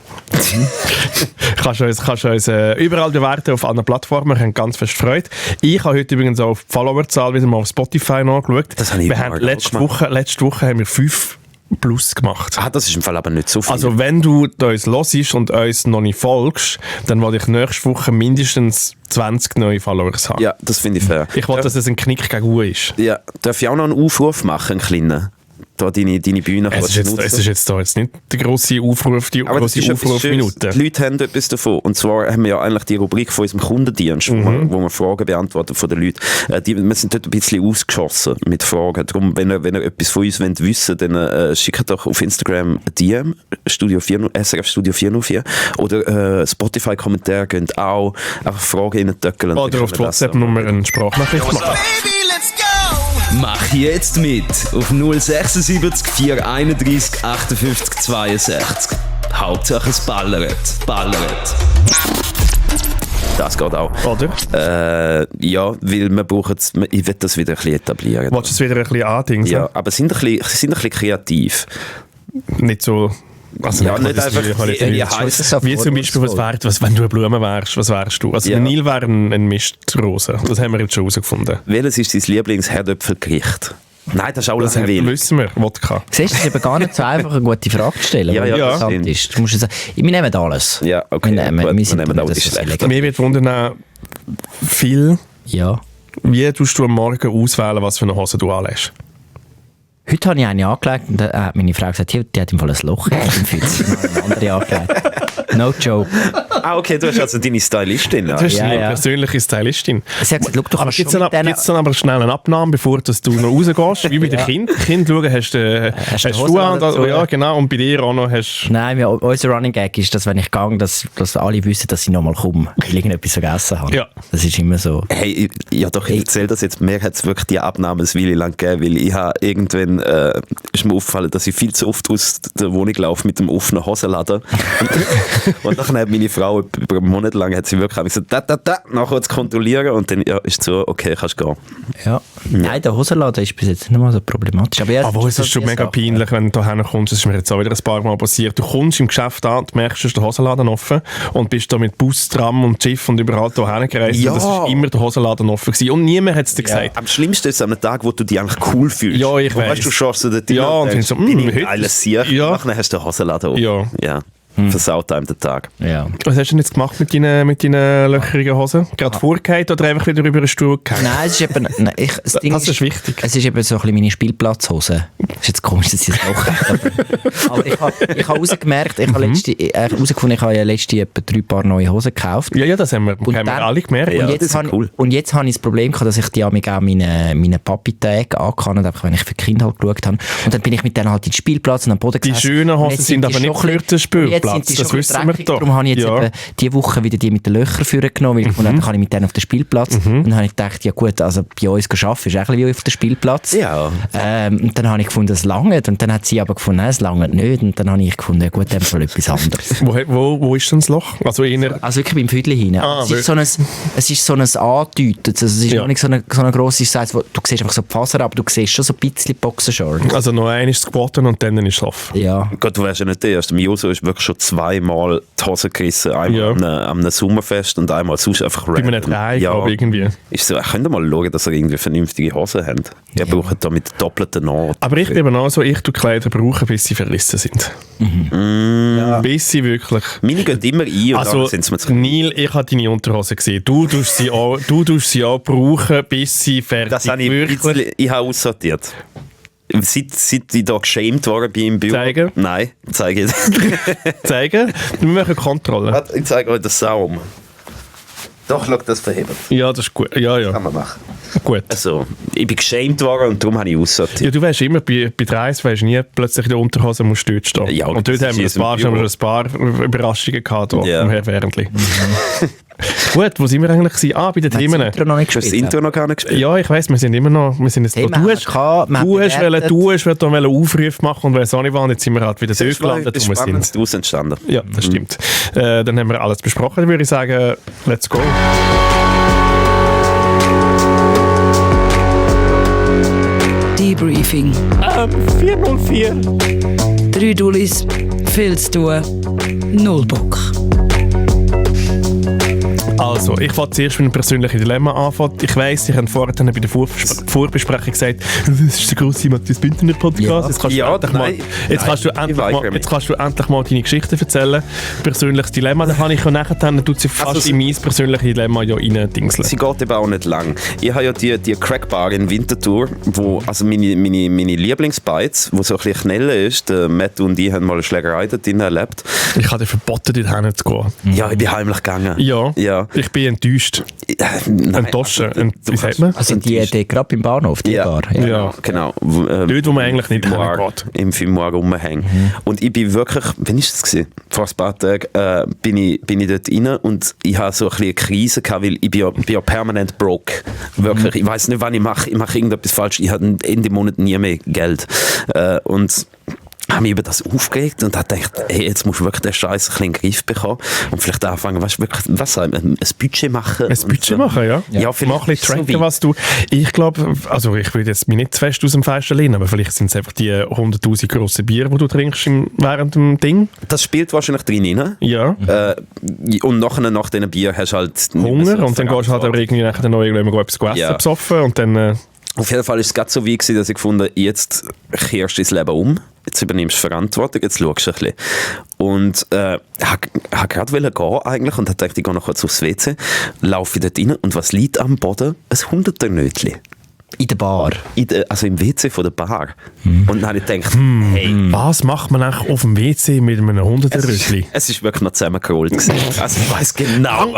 kannst uns überall bewerten auf anderen Plattformen. Wir haben ganz fest Freude. Ich habe heute übrigens auch auf die Followerzahl wieder mal auf Spotify nachgeschaut. Das habe ich wir haben letzte Woche haben wir 5 plus gemacht. Das ist im Fall aber nicht so viel. Also wenn du uns hörst und uns noch nicht folgst, dann will ich nächste Woche mindestens 20 neue Followers haben. Ja, das finde ich fair. Ich will, dass es ein Knick gegen U ist. Ja, darf ich auch noch einen Aufruf machen, einen kleinen? Da deine Bühne Es ist jetzt nicht der grosse Aufruf, die aber grosse Aufrufminute. Die Leute haben etwas davon. Und zwar haben wir ja eigentlich die Rubrik von unserem Kundendienst, wo wir Fragen beantworten von den Leuten. Wir sind dort ein bisschen ausgeschossen mit Fragen. Darum, wenn ihr etwas von uns wissen wollt, dann schickt doch auf Instagram ein DM, SRF Studio 404. Oder Spotify-Kommentare gehen auch. Einfach Fragen reintöckeln. Oder auf die WhatsApp-Nummer eine Sprachnachricht machen. Mach jetzt mit auf 076 431 58 62. Hauptsache es ballert. Das geht auch. Oder? Ja, weil ich will das wieder ein bisschen etablieren. Willst du es wieder ein bisschen andingsen? Ja, aber sind ein bisschen kreativ. Nicht so... Also Ja, nicht einfach... Wie zum Beispiel, wenn du eine Blume wärst, was wärst du? Also Ja. Vanille wäre ein Mistrose. Das haben wir jetzt schon herausgefunden. Welches ist dein Lieblingsherdöpfelgericht? Nein, das ist auch Das Langweil. wissen wir. Wodka. Siehst du, es ist eben gar nicht so einfach, eine gute Frage zu stellen. Ja, weil ja, das interessant stimmt. ist. Du musst sagen, wir nehmen alles. Ja, okay. Wir nehmen Gut, sind wir nehmen auch das die so schlechten. Mir wird wundern, viel, Ja. wie tust du am Morgen auswählen, was für eine Hose du anlässt? Heute habe ich eine angelegt und da hat meine Frau gesagt, die hat im Fall ein Loch im Füß. Ich habe eine andere angelegt. No joke. Okay, du hast also deine Stylistin. Du hast Ja, eine ja. persönliche Stylistin. Sie hat gesagt, schau, du Aber kannst gibt schon mit denen... es dann aber schnell eine Abnahme, bevor dass du noch rausgehst? Wie bei den Kindern. Die Kinder schauen, hast du Schuhe an? dazu, Ja, genau. Und bei dir auch noch hast Nein, unser Running Gag ist, dass wenn ich gehe, dass alle wissen, dass ich nochmal komme, weil ich irgendetwas vergessen habe. Ja. Das ist immer so. Hey, ich erzähle das jetzt. Mir hat es wirklich die Abnahme ein Weile lang gegeben, weil ich habe irgendwann ist mir aufgefallen, dass ich viel zu oft aus der Wohnung laufe mit dem offenen Hosenladen. Und dann hat meine Frau über einen Monat lang hat sie wirklich gesagt, nachher zu kontrollieren und dann ist es so, okay, kannst gehen. Ja. Nein, der Hosenladen ist bis jetzt nicht mal so problematisch. Aber, ja, Aber es ist schon mega peinlich, wenn du hierher kommst. Das ist mir jetzt auch wieder ein paar Mal passiert. Du kommst im Geschäft an, du merkst, ist der Hosenladen offen und bist da mit Bus, Tram und Schiff und überall hierher gereist. Ja. Und das ist immer der Hosenladen offen gewesen. Und niemand hat es dir gesagt. Am schlimmsten ist es an einem Tag, wo du dich eigentlich cool fühlst. Ja, ich Wo weiss. weißt, du schaust so dort Ja, und denkst, findest so, bin ich heute ein geiles Sieg. ja. Und dann hast du den Hosenladen offen. Ja. Versaut einem den Tag. Ja. Was hast du denn jetzt gemacht mit deinen löcherigen Hosen? Gerade vorgehalten oder einfach wieder über den Stuhl gehalten? Nein, es ist eben... Nein, das Ding Das ist wichtig. Es ist eben so ein bisschen meine Spielplatzhose. Ist jetzt komisch, dass ich das Loch habe. Aber ich habe herausgemerkt, ich habe herausgefunden, ich habe ja letzte etwa 3 Paar neue Hosen gekauft. Ja, das haben wir dann- alle gemerkt. Ja, Und das jetzt, ist habe, cool. und jetzt habe ich das Problem gehabt, dass ich die auch meine Papi-Tage angehabt habe, wenn ich für die Kinder halt geschaut habe. Und dann bin ich mit denen halt in den Spielplatz und am Boden Die gesessen. schönen Und Hosen jetzt sind aber die nicht schon für den Spielplatz, jetzt sind die das schon wissen wir dreckig. doch. Darum habe ich jetzt Ja. eben diese Woche wieder die mit den Löchern vorgenommen, weil dann kann ich mit denen auf den Spielplatz. Und dann habe ich gedacht, ja gut, also bei uns arbeiten ist auch ein bisschen wie auf dem Spielplatz. Ja. Und dann habe ich gefunden, es langt. Und dann hat sie aber gefunden, nein, es langt nicht. Und dann habe ich gefunden, ja gut, dann soll etwas anderes. Wo ist denn das Loch? Also eher... Also wirklich beim Füdli hinein. Ah, es ist so ein Andeuten. Also es ist Ja. noch nicht so eine grosse Size, wo du siehst einfach so die Faser, aber du siehst schon so ein bisschen Boxershorts. Also noch einmal squatten und dann ist es offen. Ja. Gott, du wärst ja nicht der Erste. Dem Joso ist wirklich schon 2-mal die Hose gerissen. Einmal Ja. an einem Sommerfest und einmal sonst einfach Bei einem Drei, glaube ich, irgendwie. Ist so, könnt ihr mal schauen, dass ihr irgendwie vernünftige Hosen habt. Ihr braucht da mit doppelten Naht. Aber ich bin eben auch so, ich tue Kleider brauchen, bis sie verrissen sind. Bis sie wirklich... Meine gehen immer ein und Also, dann sind sie mir zu... Neil, ich habe deine Unterhose gesehen. Du tust sie auch brauchen, bis sie fertig Das habe ich ein wirklich... bisschen, ich habe aussortiert. Seit ich da geschämt worden bin im Büro. Zeigen? Nein, zeige ich. zeigen. Wir machen Kontrolle. Warte, ich zeige euch den Saum. Doch, schau, das verhebt. Ja, das ist gut. Ja, Kann man machen. gut. Also, ich bin geschämt worden und darum habe ich aussortiert. Ja, du weißt immer, bei Dreis weisst nie, plötzlich in der Unterhose musst du dort stehen. Ja, und dort das haben wir ist ein paar Überraschungen gehabt, hier, Ja. vom Herrn Wernli. Gut, wo sind wir eigentlich gewesen? Bei den Themen. Das Intro noch nicht Du hast das gespielt. Intro noch gar nicht gespielt? Ja, ich weiss, wir sind immer noch... Wir sind jetzt Themen da. haben wir gehabt, wir haben bewertet. Du hast einen Aufruf machen und weiss auch nicht wann, jetzt sind wir halt wieder dort gelandet, ist wo wir spannend sind. daraus entstanden. Ja, das stimmt. Dann haben wir alles besprochen, dann würde ich sagen, let's go. Debriefing. 404. 3 Dullis, viel zu tun, 0 Bock. Also, ich wollte zuerst mit einem persönlichen Dilemma anfangen. Ich weiss, ich habe vorher bei der Vorbesprechung gesagt, das ist der grosse Matthias Bündner Podcast. Jetzt kannst du endlich mal deine Geschichte erzählen. Persönliches Dilemma, da habe ich nachher, dann tut sie fast in mein persönliches Dilemma ja reindingseln. Sie geht eben auch nicht lang. Ich habe ja die Crackbar in Winterthur, wo also meine Lieblingsbites, wo so ein bisschen Knelle ist. Der Matt und ich haben mal eine Schlägerei dort drin erlebt. Ich habe dir verboten, dort hinzugehen. Ja, ich bin heimlich gegangen. Ja. Ich bin enttäuscht. Enttäuscht. Wie sagt man? Also die gerade beim Bahnhof, die Bar. Ja. Genau. Dort, wo man eigentlich nicht hingeht. Im Filmwagen rumhängen. Und ich bin wirklich, wann war das gewesen? Vor ein paar Tagen bin ich dort rein und ich hatte so ein bisschen eine Krise gehabt, weil ich bin ja permanent broke. Wirklich. Ich weiss nicht, wann ich mache irgendetwas falsch. Ich habe Ende Monat nie mehr Geld. Und habe mich über das aufgeregt und habe gedacht, hey, jetzt musst du wirklich den Scheiß ein bisschen in den Griff bekommen und vielleicht anfangen, ein Budget machen. Ein Budget machen, ja. Ja, mach ein bisschen tracken, was du... Ich glaube, also ich will jetzt mich nicht zu fest aus dem Fenster lehnen, aber vielleicht sind es einfach die 100'000 grossen Bier, die du trinkst während dem Ding. Das spielt wahrscheinlich drin rein. Ja. Und nach diesen Bier hast du halt... Hunger und dann gehst du halt auch irgendwie nachher noch etwas essen, besoffen und dann... Auf jeden Fall war es gerade so wie, dass ich gefunden habe, jetzt kehrst du dein Leben um, jetzt übernimmst du Verantwortung, jetzt schaust du ein bisschen. Und habe gerade gehen eigentlich und habe gedacht, ich gehe noch kurz aufs WC, laufe dort rein und was liegt am Boden? Ein 100er-Nötchen. In der Bar? Also im WC von der Bar. Und dann habe ich gedacht, hey... Was macht man eigentlich auf dem WC mit einem 100er-Rötchen? Es war wirklich noch zusammengerollt. Also ich weiss genau,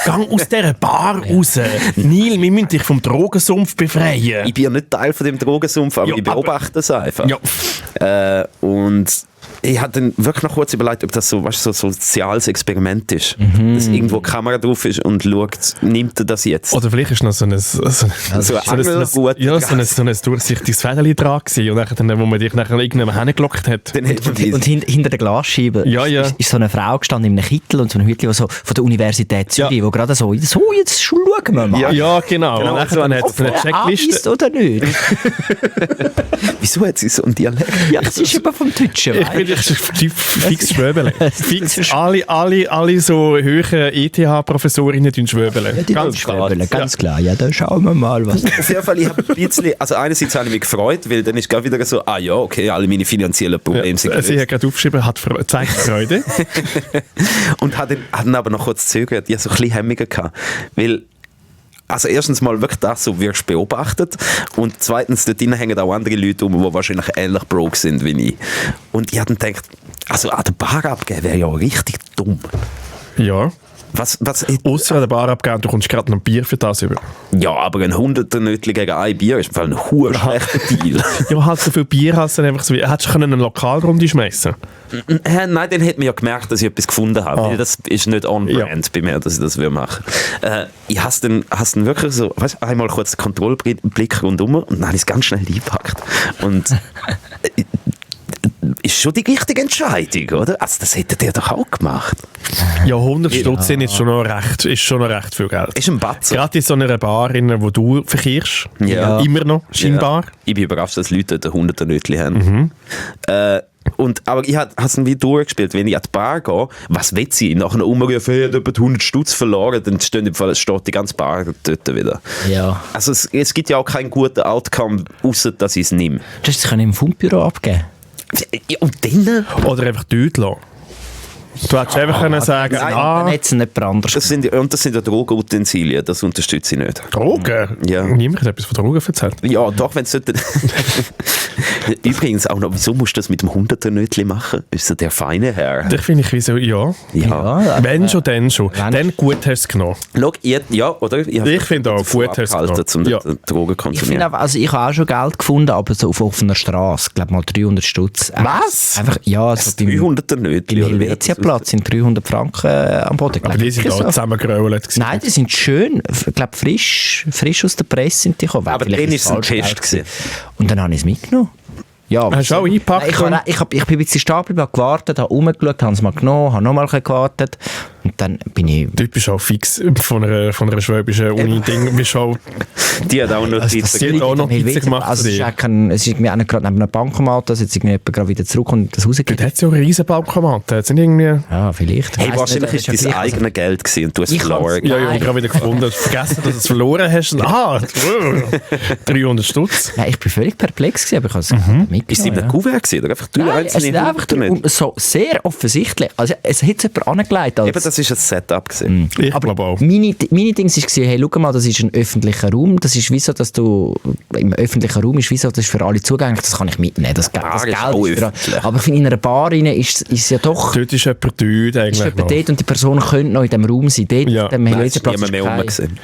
Gang aus dieser Bar raus. Neil, wir müssen dich vom Drogensumpf befreien. Ich bin ja nicht Teil von dem Drogensumpf, aber ich beobachte es einfach. Ja. Und ich habe dann wirklich noch kurz überlegt, ob das so ein soziales Experiment ist. Dass irgendwo eine Kamera drauf ist und schaut, nimmt er das jetzt? Oder vielleicht ist noch so ein durchsichtiges Fädeli dran gewesen, und dann, wo man dich nachher irgendjemand hingelockt hat. Und hinter der Glasscheibe ist so eine Frau gestanden in einem Kittel und so ein Hütchen so von der Universität Zürich, wo gerade so, jetzt schauen wir mal. Ja, genau. Und dann hat es eine Checkliste. Oder nicht? Wieso hat sie so einen Dialekt? Ja, das ist eben vom Deutschen. Fix Schwöbeln. Fix alle so hohen ETH-Professorinnen schwöbeln. Ja, ganz schwöbeln, ganz klar. Ja, dann schauen wir mal, was... Auf jeden Fall, ich habe ein bisschen... Also einerseits habe ich mich gefreut, weil dann ist gerade wieder so, okay, alle meine finanziellen Probleme sind gelöst. Sie hat gerade aufgeschrieben, zeigt Freude. Und hat dann aber noch kurz zögert. Ich hatte so ein bisschen Hemmungen gehabt, weil... Also erstens mal wirklich das, so wirst du beobachtet und zweitens, dort drinnen hängen auch andere Leute um, die wahrscheinlich ähnlich broke sind wie ich. Und ich habe dann gedacht, also an der Bar abgeben wäre ja richtig dumm. Ja. Ausser an der Bar abgeben, du kommst gerade noch ein Bier für das über. Ja, aber ein 100er-Nötchen gegen ein Bier ist im Fall ein hoher schlechter Deal. Ja, halt so viel Bier hast du einfach so... Hättest du eine Lokalrunde schmeißen? Nein, dann hätte man ja gemerkt, dass ich etwas gefunden habe. Das ist nicht on-brand bei mir, dass ich das machen will. Ich habe dann wirklich so, weißt, einmal kurz den Kontrollblick rundum und dann habe ich es ganz schnell eingepackt. Und ist schon die richtige Entscheidung, oder? Also das hättet ihr doch auch gemacht. Ja, 100 Stutz sind ist schon noch recht viel Geld. Ist ein Batzen. Gerade in so einer Bar, wo du verkehrst. Ja. Immer noch, scheinbar. Ja. Ich bin überrascht, dass Leute dort 100er-Nötchen haben. Aber ich habe es dann wieder durchgespielt. Wenn ich an die Bar gehe, was will sie? Nach einer Umrufe, ich habe etwa 100 Stutz verloren, dann steht die ganze Bar dort wieder. Ja. Also es gibt ja auch keinen guten Outcome, außer dass ich es nehme. Du hast es im Fundbüro abgeben. Ja, und dann? Oder einfach dort lassen. Du hättest einfach können sagen, dann hätte es nicht anders. Das sind ja Drogenutensilien, das unterstütze ich nicht. Drogen? Ja. Niemand hat etwas von Drogen erzählt. Ja, doch, wenn es sollte. Übrigens auch noch, wieso musst du das mit dem 100er-Nötchen machen? Ist das der feine Herr? Das finde ich wieso, ja. Wenn schon, dann schon. Dann gut hast du es genommen. Schau, oder? Ich finde auch, gut hast du es genommen. Um Drogen konsumieren. Ich habe auch schon Geld gefunden, aber so auf offener Straße. Ich glaube mal 300 Stutz. Was? Einfach, ja, so beim 300er-Nötchen. Beim Helvetia-Platz sind 300 Franken am Boden. Aber die sind auch zusammengerollt. Nein, die sind schön. Ich glaube, frisch aus der Presse sind die gekommen. Aber dann war es ein Test gewesen. Und dann habe ich es mitgenommen. Ja, hast du auch eingepackt? Ich bin ein bisschen stehen geblieben, habe gewartet, habe rumgeschaut, habe es mal genommen, habe nochmal gewartet. Und dann bin ich... Du bist auch fix von einer schwäbischen Uni-Ding. Die hat auch Notizen Die hat auch Notizen gemacht. Also es ist irgendwie auch nicht gerade neben einem Bankomat, dass jetzt irgendwie jemand gerade wieder zurück und das rausgeht. Dort hat es ja auch einen riesen Bankomat. Hat's nicht irgendwie... Ja, vielleicht. Hey, wahrscheinlich ist das dein eigenes Geld gewesen und du hast es verloren. Ja, ich habe gerade wieder gefunden. Du hast vergessen, dass du es verloren hast. 300 Stutz. Nein, ich bin völlig perplex gewesen, aber ich habe es mitgenommen. Ist es in einem Kuvert gewesen, oder einfach drei Nein, es einzelne ist einfach so sehr offensichtlich. Also es hat jemand angelegt. Eben, das ist ein Setup gewesen. Ich Aber glaube auch. meine Dings war, hey, schau mal, das ist ein öffentlicher Raum. Das ist wie so, dass du im öffentlichen Raum ist, wie so, das ist für alle zugänglich. Das kann ich mitnehmen. Das Geld ist auch ist öffentlich. aber in einer Bar rein ist es ja doch... Dort ist jemand dort Ist eigentlich jemand noch. dort und die Person könnte noch in diesem Raum sein. Dort, Ja. dem Nein, es ist Helvetiaplatz niemand mehr rum kein- gewesen.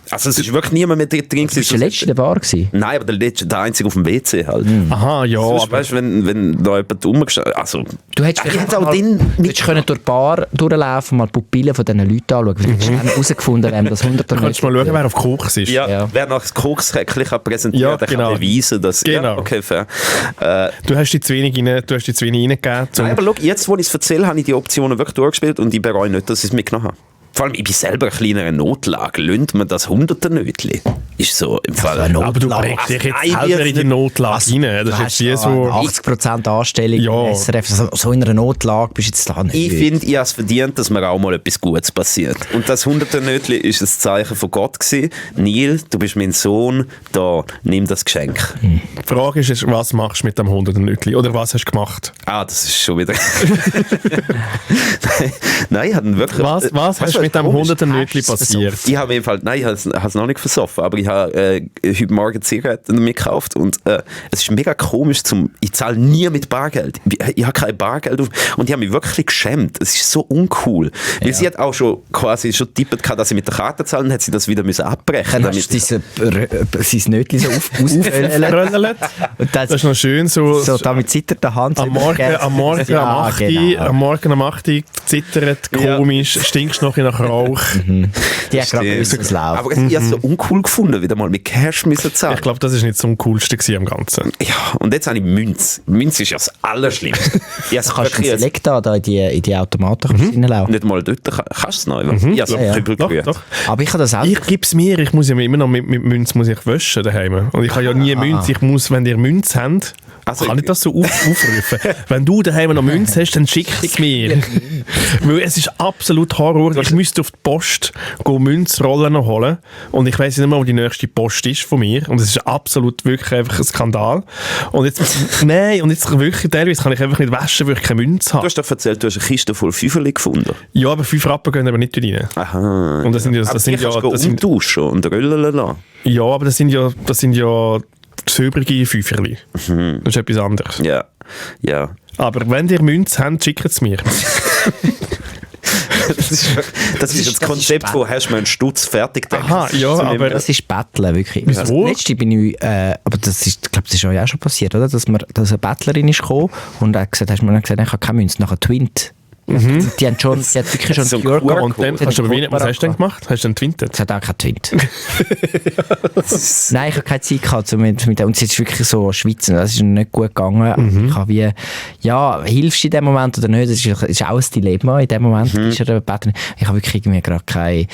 Also es ist wirklich niemand mehr drin Du bist der gewesen. Letzte in der Bar gewesen. Nein, aber der Einzige auf dem WC halt. Aha, ja. Sonst, Aber weißt du, wenn da jemand rumgestanden... Also, Du hättest ich hätte vielleicht auch mal- den du hättest können durch die Bar durchlaufen und mal die Pupillen von diesen Leuten anschauen. Du hättest herausgefunden, wem das 100 du kannst mal schauen, wer auf Koks ist. ja, wer nach das Koksräckchen kann präsentieren Ja, der genau. kann beweisen, dass... Ja, Genau. okay, fair. Du hast die zu wenig reingegeben. Nein, aber schau, jetzt, wo ich es erzähle, habe ich die Optionen wirklich durchgespielt und ich bereue nicht, dass ich es mitgenommen habe. Vor allem, ich bin selber eine kleinere Notlage. Löhnt man das 100er-Nötchen? Ist so im Fall... Aber du bringst dich jetzt selber in die Notlage rein. Das ist jetzt wie so... 80% Anstellung Ja. im SRF. So in einer Notlage bist du jetzt da nicht. Ich finde, ich habe es verdient, dass mir auch mal etwas Gutes passiert. Und das 100er-Nötchen war ein Zeichen von Gott gewesen. Neil, du bist mein Sohn, da, nimm das Geschenk. Die Frage ist, jetzt, was machst du mit dem 100er-Nötchen? Oder was hast du gemacht? Ah, das ist schon wieder... Nein, ich habe wirklich... Was hast du mit dem 100er-Nötchen passiert? Ich habe im Fall, nein, ich habe es noch nicht versoffen, aber ich habe heute Morgen Zigaretten damit gekauft und es ist mega komisch, ich zahle nie mit Bargeld. Ich habe kein Bargeld und ich habe mich wirklich geschämt. Es ist so uncool. Ja. Weil sie hat auch schon quasi getippt, dass sie mit der Karte zahlen, hat sie das wieder müssen abbrechen. Dann hast du sein Nötchen so ausgefüllt. Und Das ist noch schön so da mit zitternder Hand. am Morgen am 8 Uhr zittert, komisch, stinkst noch nach Rauch. Die hat gerade gewusst, was läuft. Aber ich habe es so uncool gefunden, wieder mal mit Cash müssen zahlen. Ich glaube, das ist nicht so am coolsten gewesen am Ganzen. Ja, und jetzt habe ich Münz. Münz ist ja das Allerschlimmste. Ich habe Kannst du Select da in die Automaten reinlaufen. nicht mal dort kannst du es noch. Ich habe es Ja. Kübel Doch, gerührt. doch. Aber ich habe das auch. Ich gebe es mir, ich muss ja immer noch mit Münz muss ich waschen daheim. Und ich habe ja nie Münz. Ich muss, wenn ihr Münz habt, Also kann ich das so aufrufen. Wenn du daheim noch Münz hast, dann schick es mir. Weil es ist absolut Horror. Ich müsste auf die Post Münzrollen holen und ich weiss nicht mehr, wo die nächste Post ist von mir. Und es ist absolut wirklich einfach ein Skandal. Und jetzt, und jetzt wirklich teilweise kann ich einfach nicht waschen, weil ich keine Münze Du habe. hast doch erzählt, du hast eine Kiste voll Fünferli gefunden. Ja, aber 5 Rappen gehen aber nicht rein. Aha. Und das sind ja, Aber das die sind ja, kannst du das sind, umtauschen und rüllen lassen. ja, aber das sind ja silbrige Fünferli. Das ist etwas anderes. Ja. Ja. Aber wenn ihr Münze habt, schickt es mir. Das ist das Konzept, wo hast du einen Stutz fertig gedacht. Aha, ja, aber Das ist Betteln, wirklich. Wieso? Also, letzte bin ich, aber das ist, ich glaube, das ist euch auch schon passiert, oder? Dass eine Bettlerin ist gekommen und hat gesagt, ich habe keine Münze, nachher Twint. Die hat wirklich schon So ein QR QR-Code. und dann hast du aber wenig, was hast du denn gemacht? Hast du dann twintet? Es hat auch keinen Twint. Nein, ich habe keine Zeit gehabt. Und sie ist wirklich so schwitzen. Das ist nicht gut gegangen. Ich habe hilfst du in dem Moment oder nicht? Das ist auch ein Dilemma in dem Moment. Ich habe wirklich irgendwie gerade keine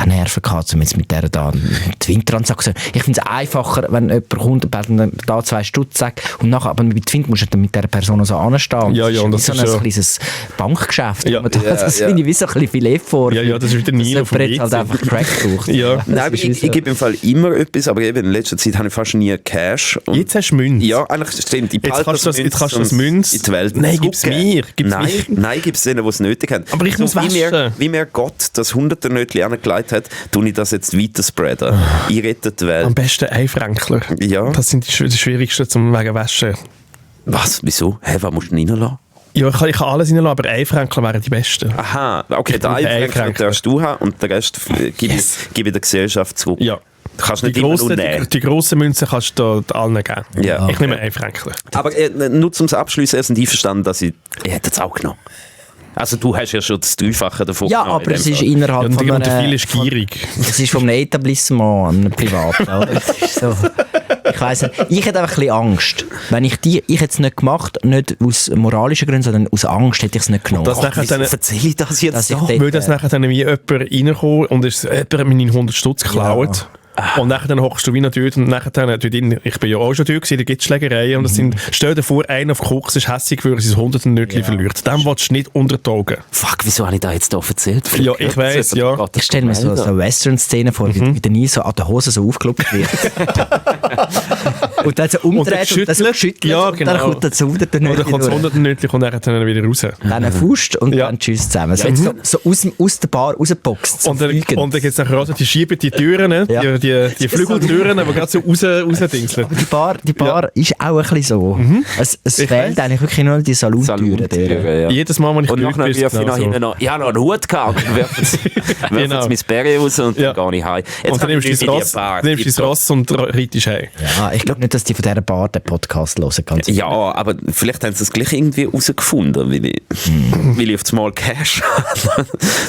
Nerven gehabt, um jetzt mit der da eine Twint-Transaktion. Ich finde es einfacher, wenn jemand kommt und da 2 Stutz sagt und nachher, aber mit Twint musst du dann mit dieser Person so anstehen. Ja, ja, und das so ist ein ja- kleines Bankgeschäft. Ja. Das finde ich wie so ein bisschen viel Effort. Ja, das ist wieder Nilo vom Dass jemand WC. halt einfach Crack braucht. Ja. Nein, aber ich gebe im Fall immer etwas, aber eben in letzter Zeit habe ich fast nie Cash. Und Jetzt hast du Münze. ja, eigentlich stimmt. Ich Jetzt behalte kannst du das um Münz- in die Welt Nein, gib's zurückgeben. mir, gib's Nein, mir. nein, gib's denen, die es nötig haben. Aber ich muss waschen. Wie mir Gott das 100er-Nötchen angelegt hat, tue ich das jetzt weiter spreaden. Ich rette die Welt. Am besten Einfränkler. Ja. Das sind die schwierigsten zum wegen Waschen. Was? Wieso? Hä, was musst du denn reinlassen? Ja, ich kann alles reinlassen, aber Einfränkler wären die besten. Aha, okay, den brauche Einfränkler Einfränkler. darfst du haben und den Rest gebe ich der Gesellschaft zurück. Ja. Du kannst nicht immer nur nehmen. Die grossen Münzen kannst du da allen geben. Ja. Ich nehme Einfränkler. Aber nur zum Abschluss erst einverstanden, dass ich hätte es auch genommen. Also du hast ja schon das Dreifache davon Ja, genommen. aber in es dem ist Fall. innerhalb Und von der einer... viel ist gierig. Es ist vom Etablissement an einem Privaten. Oder? Es ist so. Ich weiss nicht. Ich hätte einfach ein bisschen Angst. Wenn ich hätte es nicht gemacht, nicht aus moralischen Gründen, sondern aus Angst hätte ich es nicht genommen. Wieso erzähle ich das jetzt so? Weil das nachher dann wie jemand reinkommt und jemand hat meine 100 Stutz geklaut. Und nachher dann hockst du wie noch dort und nachher dann, ich bin ja auch schon dort gewesen, da gibt es Schlägereien und stell dir vor, einer auf Koks ist hässig, weil er sein 100 Nötchen verliert. Dem willst du nicht unter die Augen. Fuck, wieso habe ich da jetzt erzählt? Ja, ich weiss, ja. Ich stelle mir so eine Western-Szene vor, wie der nie so an der Hose so aufgeklopft wird. Und dann so umdreht und dann so geschüttelt ja, genau. und dann kommt das 100 Nötchen. Oder kommt das 100 Nötchen und dann wieder raus. Dann eine Faust und dann tschüss zusammen. So, jetzt so aus der Bar rausgeboxt. Und dann gibt es nachher also die schieben die Türen, die Flügeltüren, die gerade so rausdingseln. Aber die Bar ist auch ein bisschen so. Es fehlt eigentlich wirklich nur die Salontüren. Ja. Jedes Mal, wenn ich und nachher wirf ich noch hinten noch, ich habe noch einen Hut gehabt und werfe jetzt mein Sperre raus und dann gehe ich heim. Und dann nimmst du dein Ross und reitest heim. Ja, ich glaube nicht, dass die von dieser Bar den Podcast hören. Ja, aber vielleicht haben sie es gleich irgendwie herausgefunden, weil ich auf das Mal Cash habe.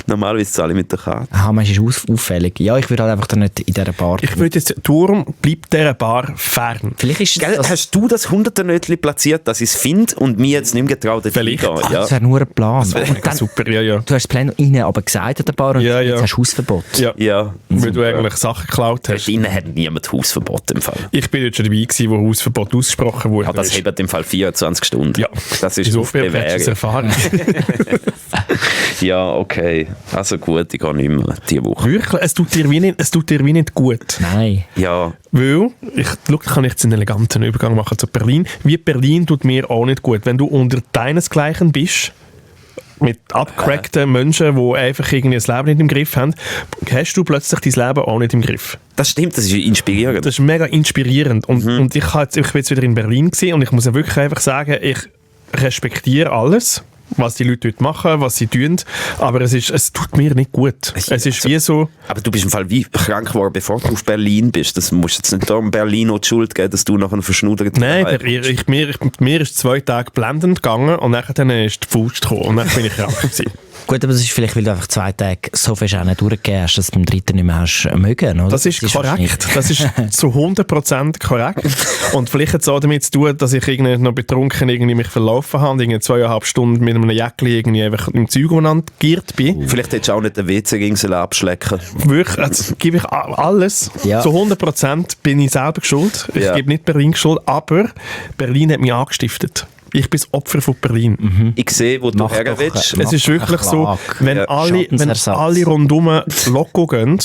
Normalerweise zahle ich mit der Karte. Meinst du, ist auffällig? Ja, ich würde halt einfach nicht in dieser Bar. Ich würde jetzt, darum bleibt dieser Bar fern. Vielleicht ist das... Hast du das 100er-Nötchen platziert, dass ich es finde und mir jetzt nicht mehr getraut habe? Vielleicht. Ja. Das wäre nur ein Plan. Und dann, super, ja. Du hast das Plan innen aber gesagt an der Bar und jetzt hast du Hausverbot. Ja. Weil du eigentlich Sachen geklaut hast. Innen hat niemand Hausverbot im Fall. Ich bin jetzt schon dabei gewesen, wo Hausverbot ausgesprochen wurde. Ja, das hebt im Fall 24 Stunden. Ja. Das ist so viel hast du erfahren. Ja, okay. Also gut, ich gehe nicht mehr diese Woche. Wirklich? Es tut dir wie nicht gut. Nein. Ja. Weil, kann ich jetzt einen eleganten Übergang machen zu Berlin. Wie Berlin tut mir auch nicht gut. Wenn du unter deinesgleichen bist, mit abgecrackten Menschen, die einfach irgendwie das Leben nicht im Griff haben, hast du plötzlich dein Leben auch nicht im Griff. Das stimmt, das ist inspirierend. Das ist mega inspirierend. Und ich bin jetzt wieder in Berlin gewesen und ich muss ja wirklich einfach sagen, ich respektiere alles, was die Leute dort machen, was sie tun, aber es tut mir nicht gut. Es ist wie so... Aber du bist im Fall wie krank geworden, bevor du auf Berlin bist. Das musst jetzt nicht darum Berlin noch die Schuld geben, dass du nachher einen verschnudderten... Nein, mir ist 2 Tage blendend gegangen und dann ist die Faust gekommen und dann bin ich krank gewesen. Gut, aber das ist vielleicht, weil du einfach 2 Tage so fest auch nicht durchgegeben hast, dass du beim 3. nicht mehr hast mögen, oder? Das ist korrekt. Das ist zu 100% korrekt. Und vielleicht hat es auch damit zu tun, dass ich irgendwie noch betrunken irgendwie mich verlaufen habe und irgendwie 2,5 Stunden mit einem Jäckli irgendwie einfach im Zeug umeinander geirrt bin. Vielleicht hättest du auch nicht den WC-Ringsel abschlecken. Wirklich, also gebe ich alles. Ja. Zu 100% bin ich selber schuld. Ich gebe nicht Berlin Schuld, aber Berlin hat mich angestiftet. Ich bin das Opfer von Berlin. Ich sehe, wo du her willst. Es ist wirklich so, wenn alle rundum Loco gehen,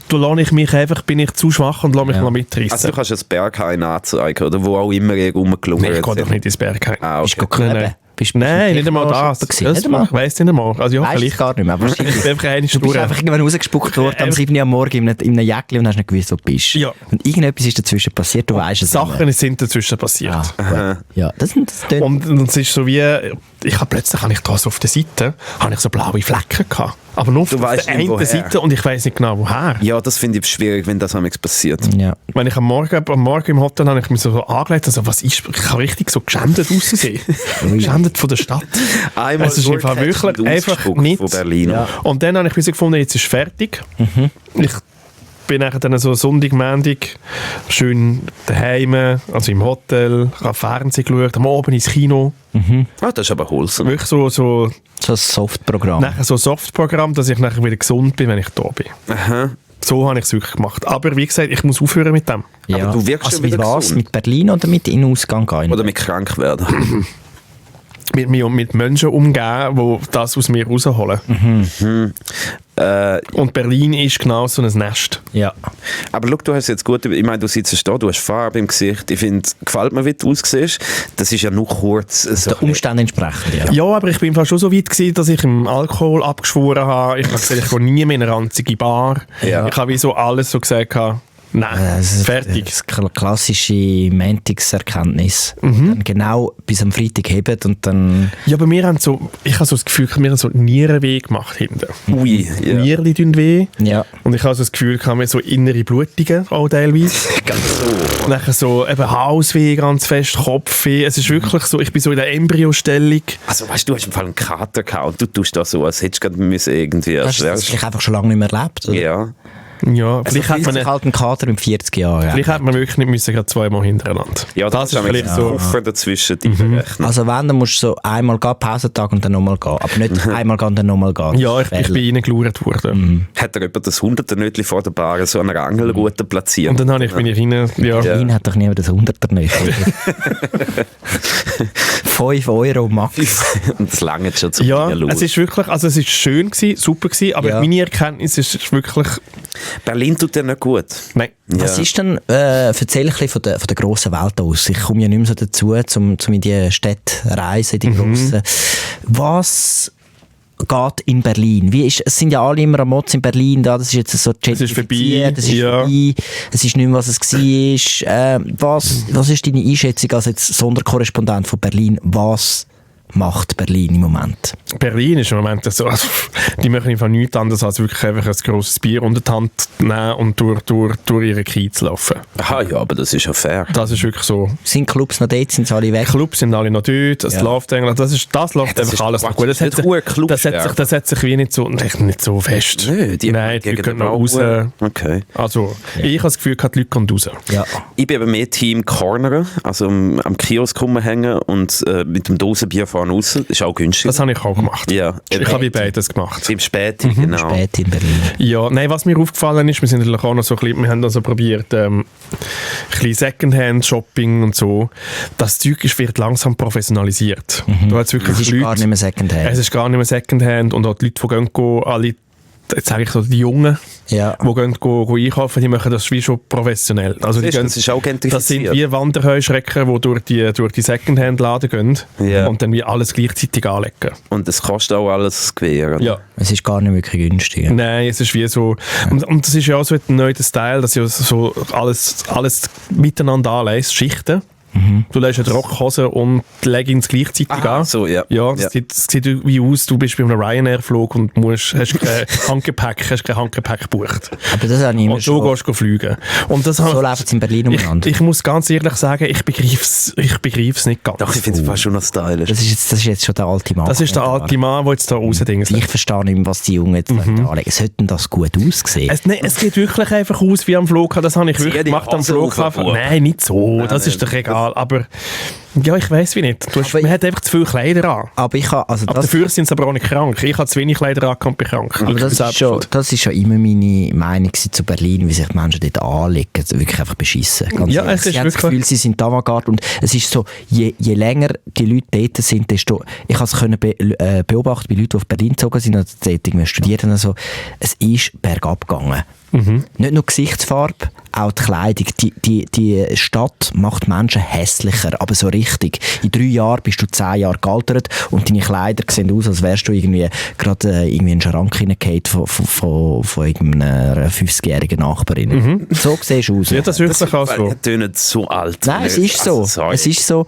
da lasse ich mich einfach, bin ich zu schwach und lasse mich mitreißen. Also du kannst das Berghain anzeigen, oder wo auch immer ihr rumgelungert Ich gehe doch nicht ins Berghain. Bist du gekleben? Nein, nicht einmal das. Ich weiss nicht einmal. Also ja, vielleicht gar nicht mehr. Aber du bist einfach irgendwann rausgespuckt worden am 7. Uhr am Morgen in einem Jäckli und hast nicht gewusst, wo du bist. Ja. Und irgendetwas ist dazwischen passiert, du weißt es. Sachen sind dazwischen passiert. Ja, das und es ist so wie, plötzlich habe ich da so auf der Seite so blaue Flecken gehabt. Aber nur auf der einen Seite und ich weiss nicht genau woher. Ja, das finde ich schwierig, wenn das nichts passiert. Ja. Wenn ich am Morgen im Hotel habe ich mich so angelegt, also was ist, ich habe richtig so geschändet aussehen. Geschändet von der Stadt. Einmal es ist einfach wirklich einfach nicht. Von Berlin. Ja. Und dann habe ich gefunden, jetzt ist fertig. Ich bin dann so Sonntag, Montag schön daheim, also im Hotel, habe Fernsehen geschaut, am Abend ins Kino. Das ist aber wholesome. Wirklich so ein Softprogramm. Nachher so ein Softprogramm, dass ich nachher wieder gesund bin, wenn ich da bin. Aha. So habe ich es wirklich gemacht. Aber wie gesagt, ich muss aufhören mit dem. Ja. Aber du wirkst also wieder mit was? gesund. Mit Berlin oder mit Innenausgang gehen? Oder mit krank werden. Mit Menschen umgehen, die das aus mir rausholen. Und Berlin ist genau so ein Nest. Ja. Aber schau, du hast jetzt gut, ich meine, du sitzt da, du hast Farbe im Gesicht. Ich finde, gefällt mir, wie du aussiehst. Das ist ja nur kurz. So der Umstände entsprechend, ja. Ja, aber ich bin schon so weit gewesen, dass ich im Alkohol abgeschworen habe. Ich habe gesagt, ich gehe nie mehr in eine ranzige Bar. Ja. Ich habe wie so alles so gesagt, nein, fertig. Das klassische Montagserkenntnis. Dann genau bis am Freitag heben und dann... Ja, aber ich habe so das Gefühl, wir haben so Nierenweh gemacht hinten. Ui, ja. Nieren tun weh. Ja. Und ich habe so das Gefühl, ich habe so innere Blutungen auch teilweise. Ganz so. Und dann so eben Hausweh ganz fest, Kopfweh. Es ist wirklich so, ich bin so in der Embryostellung. Also weißt du, hast im Fall einen Kater gehabt und du tust da so, als hättest du gerade müssen irgendwie... Hast du das vielleicht einfach schon lange nicht mehr erlebt? Oder? Ja. Ja, Also vielleicht hat man halt einen Kater mit 40 Jahren. vielleicht hätte man wirklich nicht müssen, gerade zweimal hintereinander. Ja, das ist vielleicht so Puffer dazwischen, die berechnen. Also wenn, dann musst du so einmal gehen, Pausentag und dann nochmal gehen. Aber nicht einmal gehen und dann nochmal gehen. Ja, ich bin reingelauert worden. Hat er etwa das 100er-Nötchen vor der Bar so an einer Angelrute platziert? Und dann bin ich rein. Ja. Berlin hat doch niemand das 100er nicht. 5 Euro max. Und das lange schon zum Ja, Reinschauen. es ist wirklich, also es ist schön gewesen, super gewesen, aber Ja. meine Erkenntnis ist wirklich, Berlin tut dir nicht gut. nein. Was ist denn, erzähl ein bisschen von der grossen Welt aus. Ich komme ja nicht mehr so dazu, um in die Städte reisen, in die grossen. Was geht in Berlin? Es sind ja alle immer am Motz in Berlin, da, das ist jetzt so ist vorbei, gentrifiziert, das ist ja. vorbei, es ist nicht mehr, was es war. Was ist deine Einschätzung als jetzt Sonderkorrespondent von Berlin? Was macht Berlin im Moment? Berlin ist im Moment so, also, die machen einfach nichts anderes als wirklich einfach ein grosses Bier unter die Hand nehmen und durch ihre Kiez laufen. Aha, ja, aber das ist ja fair. Das ist wirklich so. Sind Clubs noch dort, sind sie alle weg? Die Clubs sind alle noch dort, es Ja. läuft eigentlich, das läuft das einfach ist alles noch Quatsch. gut. Das Nicht hohe Clubs, das hat sich wie nicht so fest. Nö, Nein, die gehen noch raus. Okay. Also, ich habe das Gefühl, die Leute kommen raus. Ja. Ich bin eben mehr Team Corner, also am Kiosk rumhängen und mit dem Dosenbier fahren raus. Das ist auch günstig. Das habe ich auch gemacht. Ja, Ich habe wie beides gemacht. im Späti, genau. Spät in Berlin. Ja, nein, was mir aufgefallen ist, wir sind natürlich auch noch so ein bisschen, wir haben also probiert, ein bisschen Secondhand-Shopping und so. Das Zeug wird langsam professionalisiert. Da hat's wirklich Es ist Leute, gar nicht mehr Secondhand. Es ist gar nicht mehr Secondhand und auch die Leute, die gehen, alle, jetzt sage ich so, die Jungen, Ja. die gehen einkaufen, die machen das wie schon professionell. Also Das ist auch gentrifiziert. das sind wie Wanderheuschrecken, die durch die Secondhand-Laden gehen Ja. und dann wie alles gleichzeitig anlegen. Und es kostet auch alles Gewehr. Ja. Es ist gar nicht wirklich günstig. Nein, es ist wie so. Und das ist ja auch so ein neuer Style, dass ja so alles miteinander anlässt, Schichten. Du lässt eine Rockhose und die Leggings gleichzeitig Aha, an. so, ja. Ja, das sieht wie aus, du bist bei einem Ryanair-Flug und hast kein Handgepäck gebucht. Aber das habe ich immer Und du schon. gehst fliegen. Und das So läuft es in Berlin umeinander. ich muss ganz ehrlich sagen, ich begreif's nicht ganz. Doch, ich finde es fast schon noch stylisch. Das ist jetzt schon der alte Mann. Das ist der alte Mann, der jetzt da rausdingst. Ich verstehe nicht mehr, was die Jungen jetzt anlegen. Sollten das gut aussehen? Es geht wirklich einfach aus wie am Flughafen. Das habe ich wirklich die gemacht am Hose Flughafen. rauf. Nein, nicht so. Nein, Das ist doch egal. Aber ja, ich weiss wie nicht. Aber Man hat einfach zu viele Kleider an. Aber ich habe, also Aber das, dafür sind sie aber auch nicht krank. Ich habe zu wenig Kleider angehabt und bin krank. aber das ist schon immer meine Meinung zu Berlin, wie sich die Menschen dort anlegen. Also wirklich einfach beschissen. Ganz Ja, ehrlich. es ist Ich habe das wirklich- Gefühl, sie sind Avantgarde und es ist so, je länger die Leute dort sind, desto, ich habe es können beobachten bei Leuten, die auf Berlin gezogen sind oder dort irgendwie studieren, also, es ist bergab gegangen. Nicht nur Gesichtsfarbe, auch die Kleidung. Die Stadt macht Menschen hässlicher, aber so richtig. In 3 Jahren bist du 10 Jahre gealtert und deine Kleider sehen aus, als wärst du irgendwie gerade in einen Schrank hineingefallen von irgendeiner 50-jährigen Nachbarin. So siehst du aus. Ja, das ist wirklich auch so. Er tönt so alt. Nein, es ist so. sorry. Es ist so.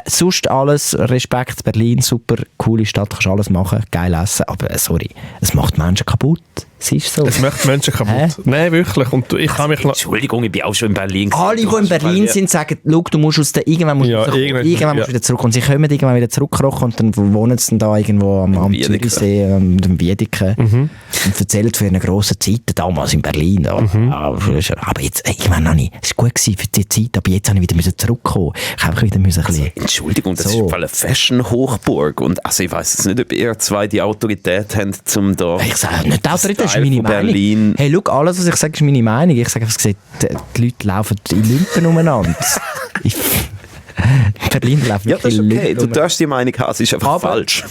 Sonst alles, Respekt, Berlin, super, coole Stadt, kannst alles machen, geil essen, aber sorry, es macht Menschen kaputt. Es ist so. Es macht Menschen kaputt. Hä? Nein, wirklich. Und ich kann mich... Entschuldigung, ich bin auch schon in Berlin. Alle, die in Berlin sind, sagen, schau, du musst irgendwann musst Ja, du irgendwann- musst ja. du wieder zurück. Und sie kommen irgendwann wieder zurückkrochen und dann wohnen sie dann da irgendwo am Wiedeke. Zürichsee, am Wiedeke und erzählen von ihren grossen Zeiten damals in Berlin. Da. Aber jetzt, ich meine noch nicht, es war gut gewesen für die Zeit, aber jetzt habe ich wieder zurückkommen. Ich habe wieder ein bisschen... Entschuldigung, das So. ist im Fall eine Fashion-Hochburg. Und also ich weiss jetzt nicht, ob ihr zwei die Autorität habt, um da... Ich sage nicht, das ist Style meine von Meinung. Berlin. Hey, schau, alles, was ich sage, ist meine Meinung. Ich sage einfach, die Leute laufen in Lümpen umeinander. In Berlin laufen Ja, das ist wirklich okay. Lümpen Du umeinander. darfst die Meinung haben, es ist einfach Aber- falsch.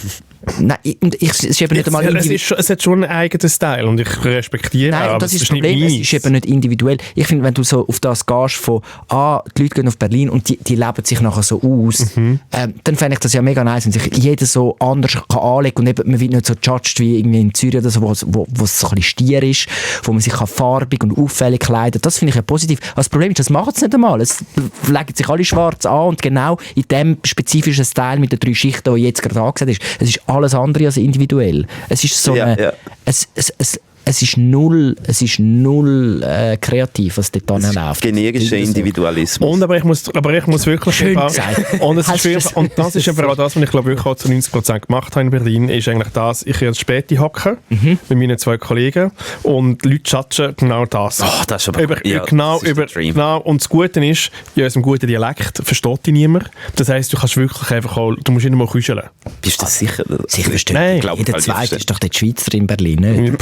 Nein, es ist eben nicht einmal individuell. Es hat schon einen eigenen Style und ich respektiere Nein, auch, und aber das es ist das nicht Problem, es meins. ist eben nicht individuell. Ich finde, wenn du so auf das gehst von, die Leute gehen auf Berlin und die leben sich nachher so aus, dann fände ich das ja mega nice, wenn sich jeder so anders kann anlegen und eben, man wird nicht so judged wie irgendwie in Zürich oder so, wo es so ein bisschen stier ist, wo man sich kann farbig und auffällig kleiden. Das finde ich ja positiv. Aber das Problem ist, das machen sie nicht einmal. Es legen sich alle schwarz an und genau in dem spezifischen Style mit den 3 Schichten, die jetzt gerade angesagt ist. Es ist alles andere als individuell. Es ist so Ja, eine, ja. es es ist null kreativ, was dort dann läuft. Generischer Individualismus. Aber ich muss wirklich Schön sagen, gesagt. und das ist aber auch das, was ich glaube wirklich auch zu 90% gemacht habe in Berlin, ist eigentlich das, ich gehe späte hocken mit meinen 2 Kollegen und Leute chatschen genau das. Oh, das ist aber Genau, und das Gute ist, in unserem guten Dialekt versteht dich niemand. Das heisst, du kannst wirklich einfach auch, du musst nicht mal kuscheln. Bist du sicher? Sicher versteht. Nein. Jeder Zweite ist doch der Schweizer in Berlin, nicht?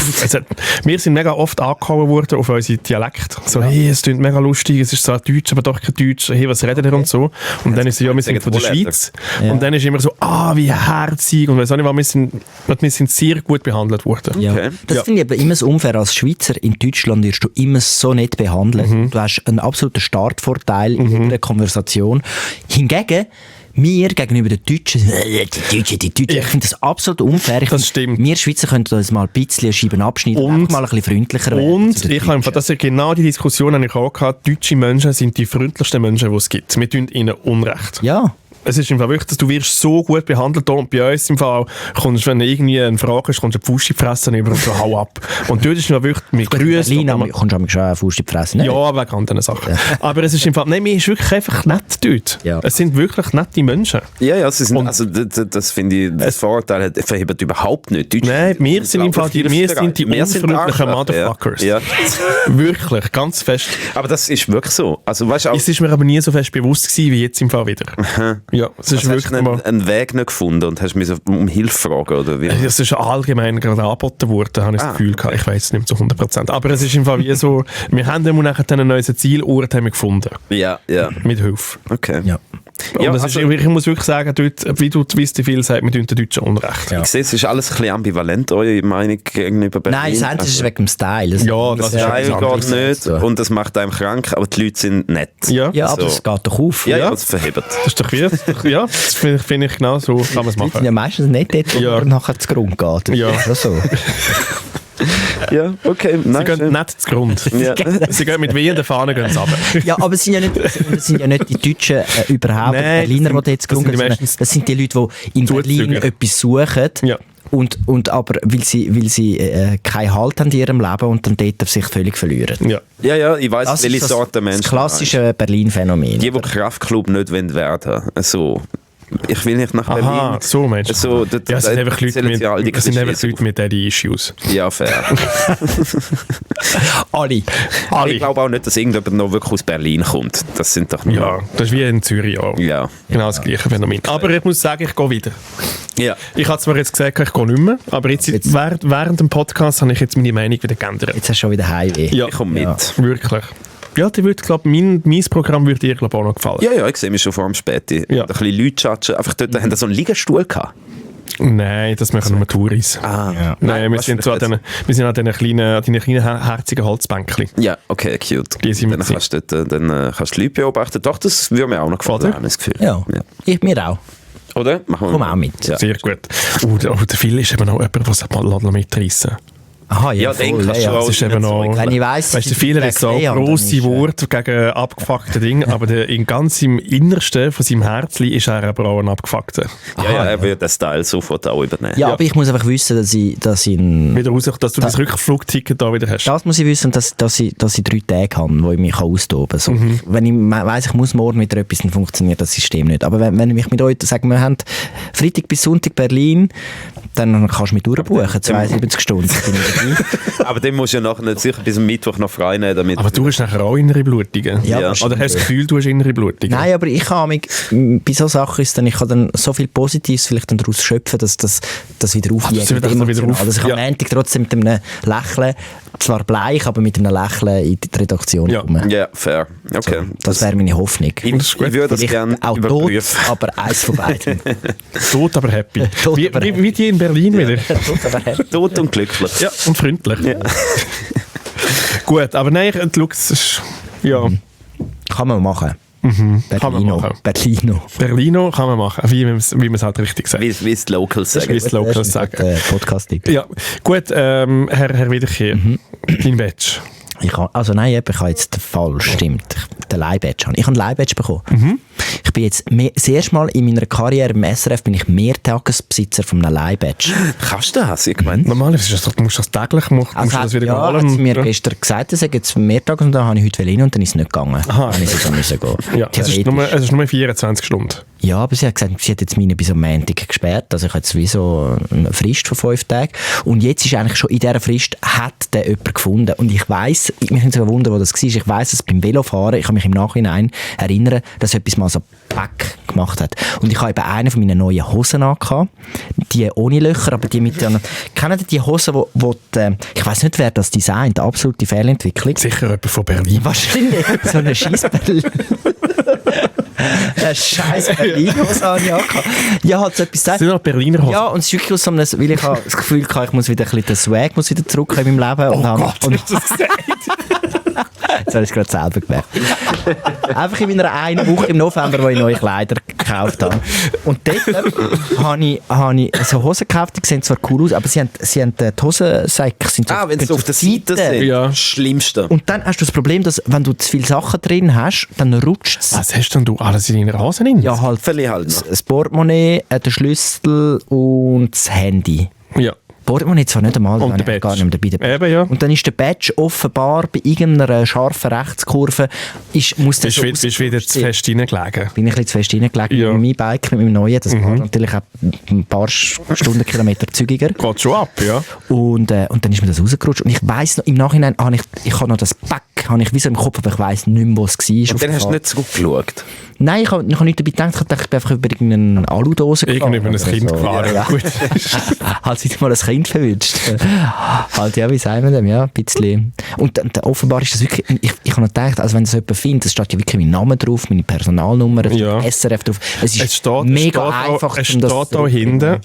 Wir sind mega oft angehauen worden auf unseren Dialekt. So, hey, es klingt mega lustig, es ist zwar Deutsch, aber doch kein Deutsch. Hey, was redet ihr und so? Und dann ist es ja, wir sind von der Schweiz. Ja. Und dann ist immer so, wie herzig. Und weiss auch nicht, wir sind sehr gut behandelt worden. Ja. Okay. Das finde ich aber immer so unfair. Als Schweizer in Deutschland wirst du immer so nett behandelt. Du hast einen absoluten Startvorteil in der Konversation. Hingegen, wir gegenüber den Deutschen, die Deutschen, ich finde das absolut unfair. Das stimmt. Wir Schweizer könnten uns mal ein bisschen Scheiben abschneiden und einfach mal ein bisschen freundlicher werden. Und ich habe einfach, das ist genau die Diskussion, die ich auch gehabt. Deutsche Menschen sind die freundlichsten Menschen, die es gibt. Wir tun ihnen Unrecht. Ja. Es ist im Fall wirklich, dass du wirst so gut behandelt und bei uns im Fall kommst, wenn du irgendwie eine Frage hast, kommst du eine Faust in die Fresse und so hau ab. Und dort ist es wirklich mit Grüßen. In Berlin kommst du schon eine Faust in die Fresse. Ja, wegen anderen Sachen. Aber es ist im Fall, nein, mir ist wirklich einfach nett dort. Ja. Es sind wirklich nette Menschen. Ja, sie sind, also das finde ich, das Vorurteil verhebt überhaupt nicht. Nein, wir sind im Fall die unfreundlichen Motherfuckers. Ja. Wirklich, ganz fest. Aber das ist wirklich so. Also, weißt du, Es ist mir aber nie so fest bewusst gewesen, wie jetzt im Fall wieder. Ja, es ist hast wirklich du einen Weg nicht gefunden und hast mich um Hilfe fragen, oder wie? Es ist allgemein gerade angeboten worden, habe ich das Gefühl gehabt. Ich weiß es nicht zu 100%. Aber es ist im Fall wie so, wir haben dann nachher einen neuen Zielort haben wir gefunden. Ja. Mit Hilfe. Okay. Ja. Und Ja, das also- ist, ich muss wirklich sagen, dort, wie du weißt, viel sagt, wir tun den Deutschen Unrecht. Ja. Ich sehe, es ist alles ein bisschen ambivalent, eure Meinung gegenüber Berlin. Nein, das eine ist wegen dem Style. Ja, das ist Teil etwas anderes. geht nicht So. und das macht einem krank, aber die Leute sind nett. Ja, Ja, aber So. es geht doch auf. Ja, das verhebt. das ist doch wie, ja, das finde ich genau so, kann man es Die sind machen. ja meistens nicht dort, wo Ja. man nachher zu Grund geht. Ja. Das ist schon so. Ja, okay. Sie Nein, gehen schön. nicht zu Grund. Ja. Sie gehen mit wehenden Fahnen runter. Ja, aber es sind ja nicht die Deutschen überhaupt, Nein, die Berliner, das die jetzt sind Grund die gehen, meistens das sind die Leute, die in Berlin Zuzügler. etwas suchen. Ja. Und aber weil sie keinen Halt haben in ihrem Leben und dann dort sich völlig verlieren. Ja. Ja, ich weiss, Das welche ist Sorte Menschen. das klassische Berlin-Phänomen. Die Kraftclub nicht werden wollen. Also, ich will nicht nach Berlin. Aha, so meinst du. So, Ja, es sind einfach Leute mit Daddy-Issues. Ja, fair. Alle. Ich glaube auch nicht, dass irgendjemand noch wirklich aus Berlin kommt. Das sind doch nur... Ja, das ist wie in Zürich auch. Ja. Genau das gleiche Phänomen. Aber ich muss sagen, ich gehe wieder. Ja. Ich habe zwar jetzt gesagt, ich gehe nicht mehr, aber jetzt. Während dem Podcast habe ich jetzt meine Meinung wieder geändert. Jetzt hast du schon wieder Heimweh. Ja, Ich komme mit. Ja. wirklich. Ja, die würde, glaub, mein Programm würde dir glaub, auch noch gefallen. Ja, ich sehe mich schon vor dem Späti. Ja. Ein bisschen Leute chatschen. Einfach dort haben wir so einen Liegestuhl gehabt. Nein, das machen nur Touris. Ah. Nein, wir was sind, vielleicht wir sind an diesen kleinen herzigen Holzbänkchen. Ja, okay, cute. Die sind Dann mit kannst du dort, kannst du die Leute beobachten. Doch, das würde mir auch noch gefallen, Oder? habe ich das Gefühl. Ja. Ich mir auch. Oder? Machen wir Komm mal. auch mit. Ja. Sehr gut. Der Phil ist eben noch jemand, der sich mal mitreissen. Aha, Ja, den kannst du ja. auch Das ist eben noch... Wenn ich weiss, Weißt du, sie viele hat so erklären, dann grosse ist, Worte gegen abgefuckte Dinge, aber ganz im Innersten von seinem Herzchen ist er aber auch ein abgefuckter. Ja, er würde den Style sofort auch übernehmen. Ja, aber ich muss einfach wissen, dass ich Wieder raus, dass du das Rückflugticket da wieder hast. das muss ich wissen, dass ich 3 Tage habe, wo ich mich austoben kann. So. Wenn ich weiss, ich muss morgen wieder etwas, dann funktioniert das System nicht. Aber wenn ich mit euch sage, wir haben Freitag bis Sonntag Berlin, dann kannst du mich durchbuchen, 72 Stunden. Bin ich dabei. Aber den musst du ja nachher nicht sicher bis am Mittwoch noch frei nehmen, damit... Aber du hast nachher auch innere Blutungen. Ja, Ja. das Oder hast du das Gefühl, du hast innere Blutungen? Nein, aber ich kann mich, bei so Sachen ist dann, ich kann dann so viel Positives vielleicht dann daraus schöpfen, dass das wieder aufwiegt. das wieder emotional. auf- Also ich ja. am Montag trotzdem mit einem Lächeln, zwar bleich, aber mit einem Lächeln in die Redaktion Ja. kommen. Ja, fair. Okay. Das wäre meine Hoffnung. Ich würde das Vielleicht gerne auch tot, überprüfen. aber eins von beiden. Tot, aber happy. Tot, wie, aber wie die in Berlin wieder. Tot, aber happy. Tot und glücklich. Ja, und freundlich. Gut, aber nein, schau, es ist... Ja, Kann man machen. kann man Berlino. machen. Berlino. Berlino kann man machen, wie man es halt richtig sagt. Wie es die Locals Wie sagen. es die Locals sagen. Podcast-Tipp. Ja, gut, Herr Wiederkehr, dein Badge. Also nein, ich habe jetzt den Fall, stimmt. Den Leih-Badge habe ich. Ich habe einen Leih-Badge bekommen. Ich bin jetzt das erste Mal in meiner Karriere im SRF bin ich Mehrtagesbesitzer von einem Leihbadge. Kannst du das? Ich meine, Normalerweise ist das, du musst das täglich machen, musst du das wieder ja, holen. hat sie mir oder? gestern gesagt, es sei jetzt Mehrtags und dann habe ich heute rein und dann ist es nicht gegangen. Aha. Dann ist es müssen gehen. Ja, es ist nur 24 Stunden. Ja, aber sie hat gesagt, sie hat jetzt meine bis am Montag gesperrt. Also ich habe jetzt wie so eine Frist von 5 Tagen. Und jetzt ist eigentlich schon in dieser Frist, hat der jemand gefunden. Und ich weiss, mich nicht so wundern, wo das war, ich weiss, dass beim Velofahren, ich kann mich im Nachhinein erinnern, dass etwas mal so Pack gemacht hat. Und ich habe eben eine von meinen neuen Hosen angehabt. Die ohne Löcher, aber die mit den... Kennen Sie die Hosen, wo die, ich weiss nicht, wer das designt, absolute Fehlentwicklung. Sicher jemand von Berlin. Wahrscheinlich so eine Scheissberlin. Eine scheiß Berlin-Hose habe ich angehabt. Ja, hat so etwas gesagt. Das sind noch Berliner Hosen. Ja, und es ist wirklich aus so einem, weil ich habe das Gefühl hatte, ich muss wieder ein bisschen den Swag muss wieder zurück in meinem Leben. Und Hast du das gesagt? Jetzt habe ich es gerade selber gemerkt. Einfach in meiner einen Woche im November, wo ich neue Kleider gekauft habe. Und dort habe ich so Hosen gekauft, die sehen zwar cool aus, aber sie haben die Hosensäcke sind so... wenn sie auf der Seite sind, Ja. das Schlimmste. Und dann hast du das Problem, dass wenn du zu viele Sachen drin hast, dann rutscht es. Was hast denn du alles in deiner Hose drin? Ja, halt Verliere halt noch. das Portemonnaie, der Schlüssel und das Handy. Ja. Portemonnaie zwar nicht einmal, Und dann der gar Badge. nicht mehr dabei. Eben, ja. Und dann ist der Badge offenbar bei irgendeiner scharfen Rechtskurve, muss der so Bist wieder zu fest reingelegen. bin ich ein bisschen zu fest reingelegt Ja. mit meinem Bike, mit meinem neuen. Das war natürlich auch ein paar Stundenkilometer zügiger. Geht schon ab, ja. Und dann ist mir das rausgerutscht. Und ich weiss noch, im Nachhinein habe ich habe noch das Pack, habe ich wie so im Kopf, aber ich weiss nicht mehr, wo es war. Und dann hast du nicht zurückgeschaut. Nein, ich habe nicht dabei gedacht, ich dachte, ich bin einfach über irgendeine Aludose gefahren. Irgendwie über ein Kind gefahren. Ja. Gut. Halt sich mal ein Kind verwünscht. Halt, ja, wie sagen wir dem, ja, ein bisschen. Und offenbar ist das wirklich, ich habe noch gedacht, also wenn das jemand findet, es steht ja wirklich mein Name drauf, meine Personalnummer, es Ja. steht SRF drauf. Es ist Es steht, mega einfach, es um das steht da hinten,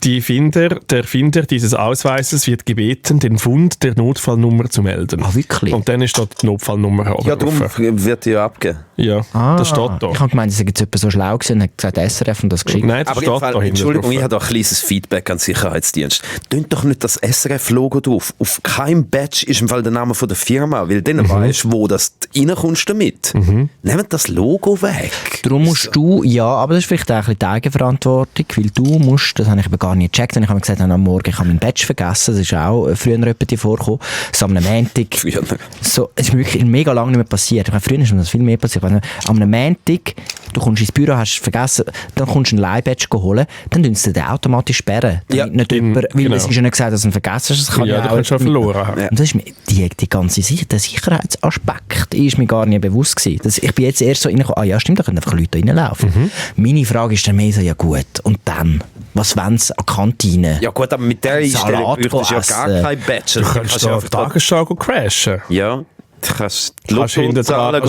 der Finder dieses Ausweises wird gebeten, den Fund der Notfallnummer zu melden. Ah, wirklich? Und dann ist dort die Notfallnummer Ja, darum drauf. wird die ja abgegeben. Ja, das steht da. Ich habe gemeint, sie sind jetzt jemand so schlau gewesen und hat gesagt, SRF und das geschickt. Nein, das Aber steht im Fall, da hinten Entschuldigung, drauf. ich habe da ein kleines Feedback an den Sicherheitsdienst. Tönt doch nicht das SRF-Logo drauf. Auf keinem Badge ist im Fall der Name von der Firma, weil dann weisst, wo das reinkommst damit. Nehmt das Logo weg. Darum musst du, ja, aber das ist vielleicht auch ein bisschen die Eigenverantwortung, weil du musst, das habe ich aber gar nicht gecheckt, und ich habe mir gesagt, am Morgen, ich habe meinen Badge vergessen, das ist auch früher jemand vorgekommen, so am Montag, Früher. so, es ist mir wirklich mega lange nicht mehr passiert, ich meine, früher ist mir das viel mehr passiert, aber am Montag, du kommst ins Büro, hast es vergessen, dann kommst du einen Leihbadge holen, dann tun sie den automatisch sperren, Ja, nicht jemand, weil genau. es ist ja nicht gesagt, dass du ihn vergessen hast, das kann Ja, du auch kannst schon verloren haben. Ja. und das ist mir, der ganze der Sicherheitsaspekt ist mir gar nicht bewusst gewesen. Ich bin jetzt erst so reingekommen, ja stimmt, da können einfach Leute reinlaufen. Meine Frage ist dann mehr so, ja gut, und dann? Was wollen sie an die Kantine? Ja gut, aber mit der Einstellung Salat bräuchtest du ja gar essen. kein Badge. Du kannst da auf die Tagesschau crashen. Ja, du kannst die Kannst hinten dran,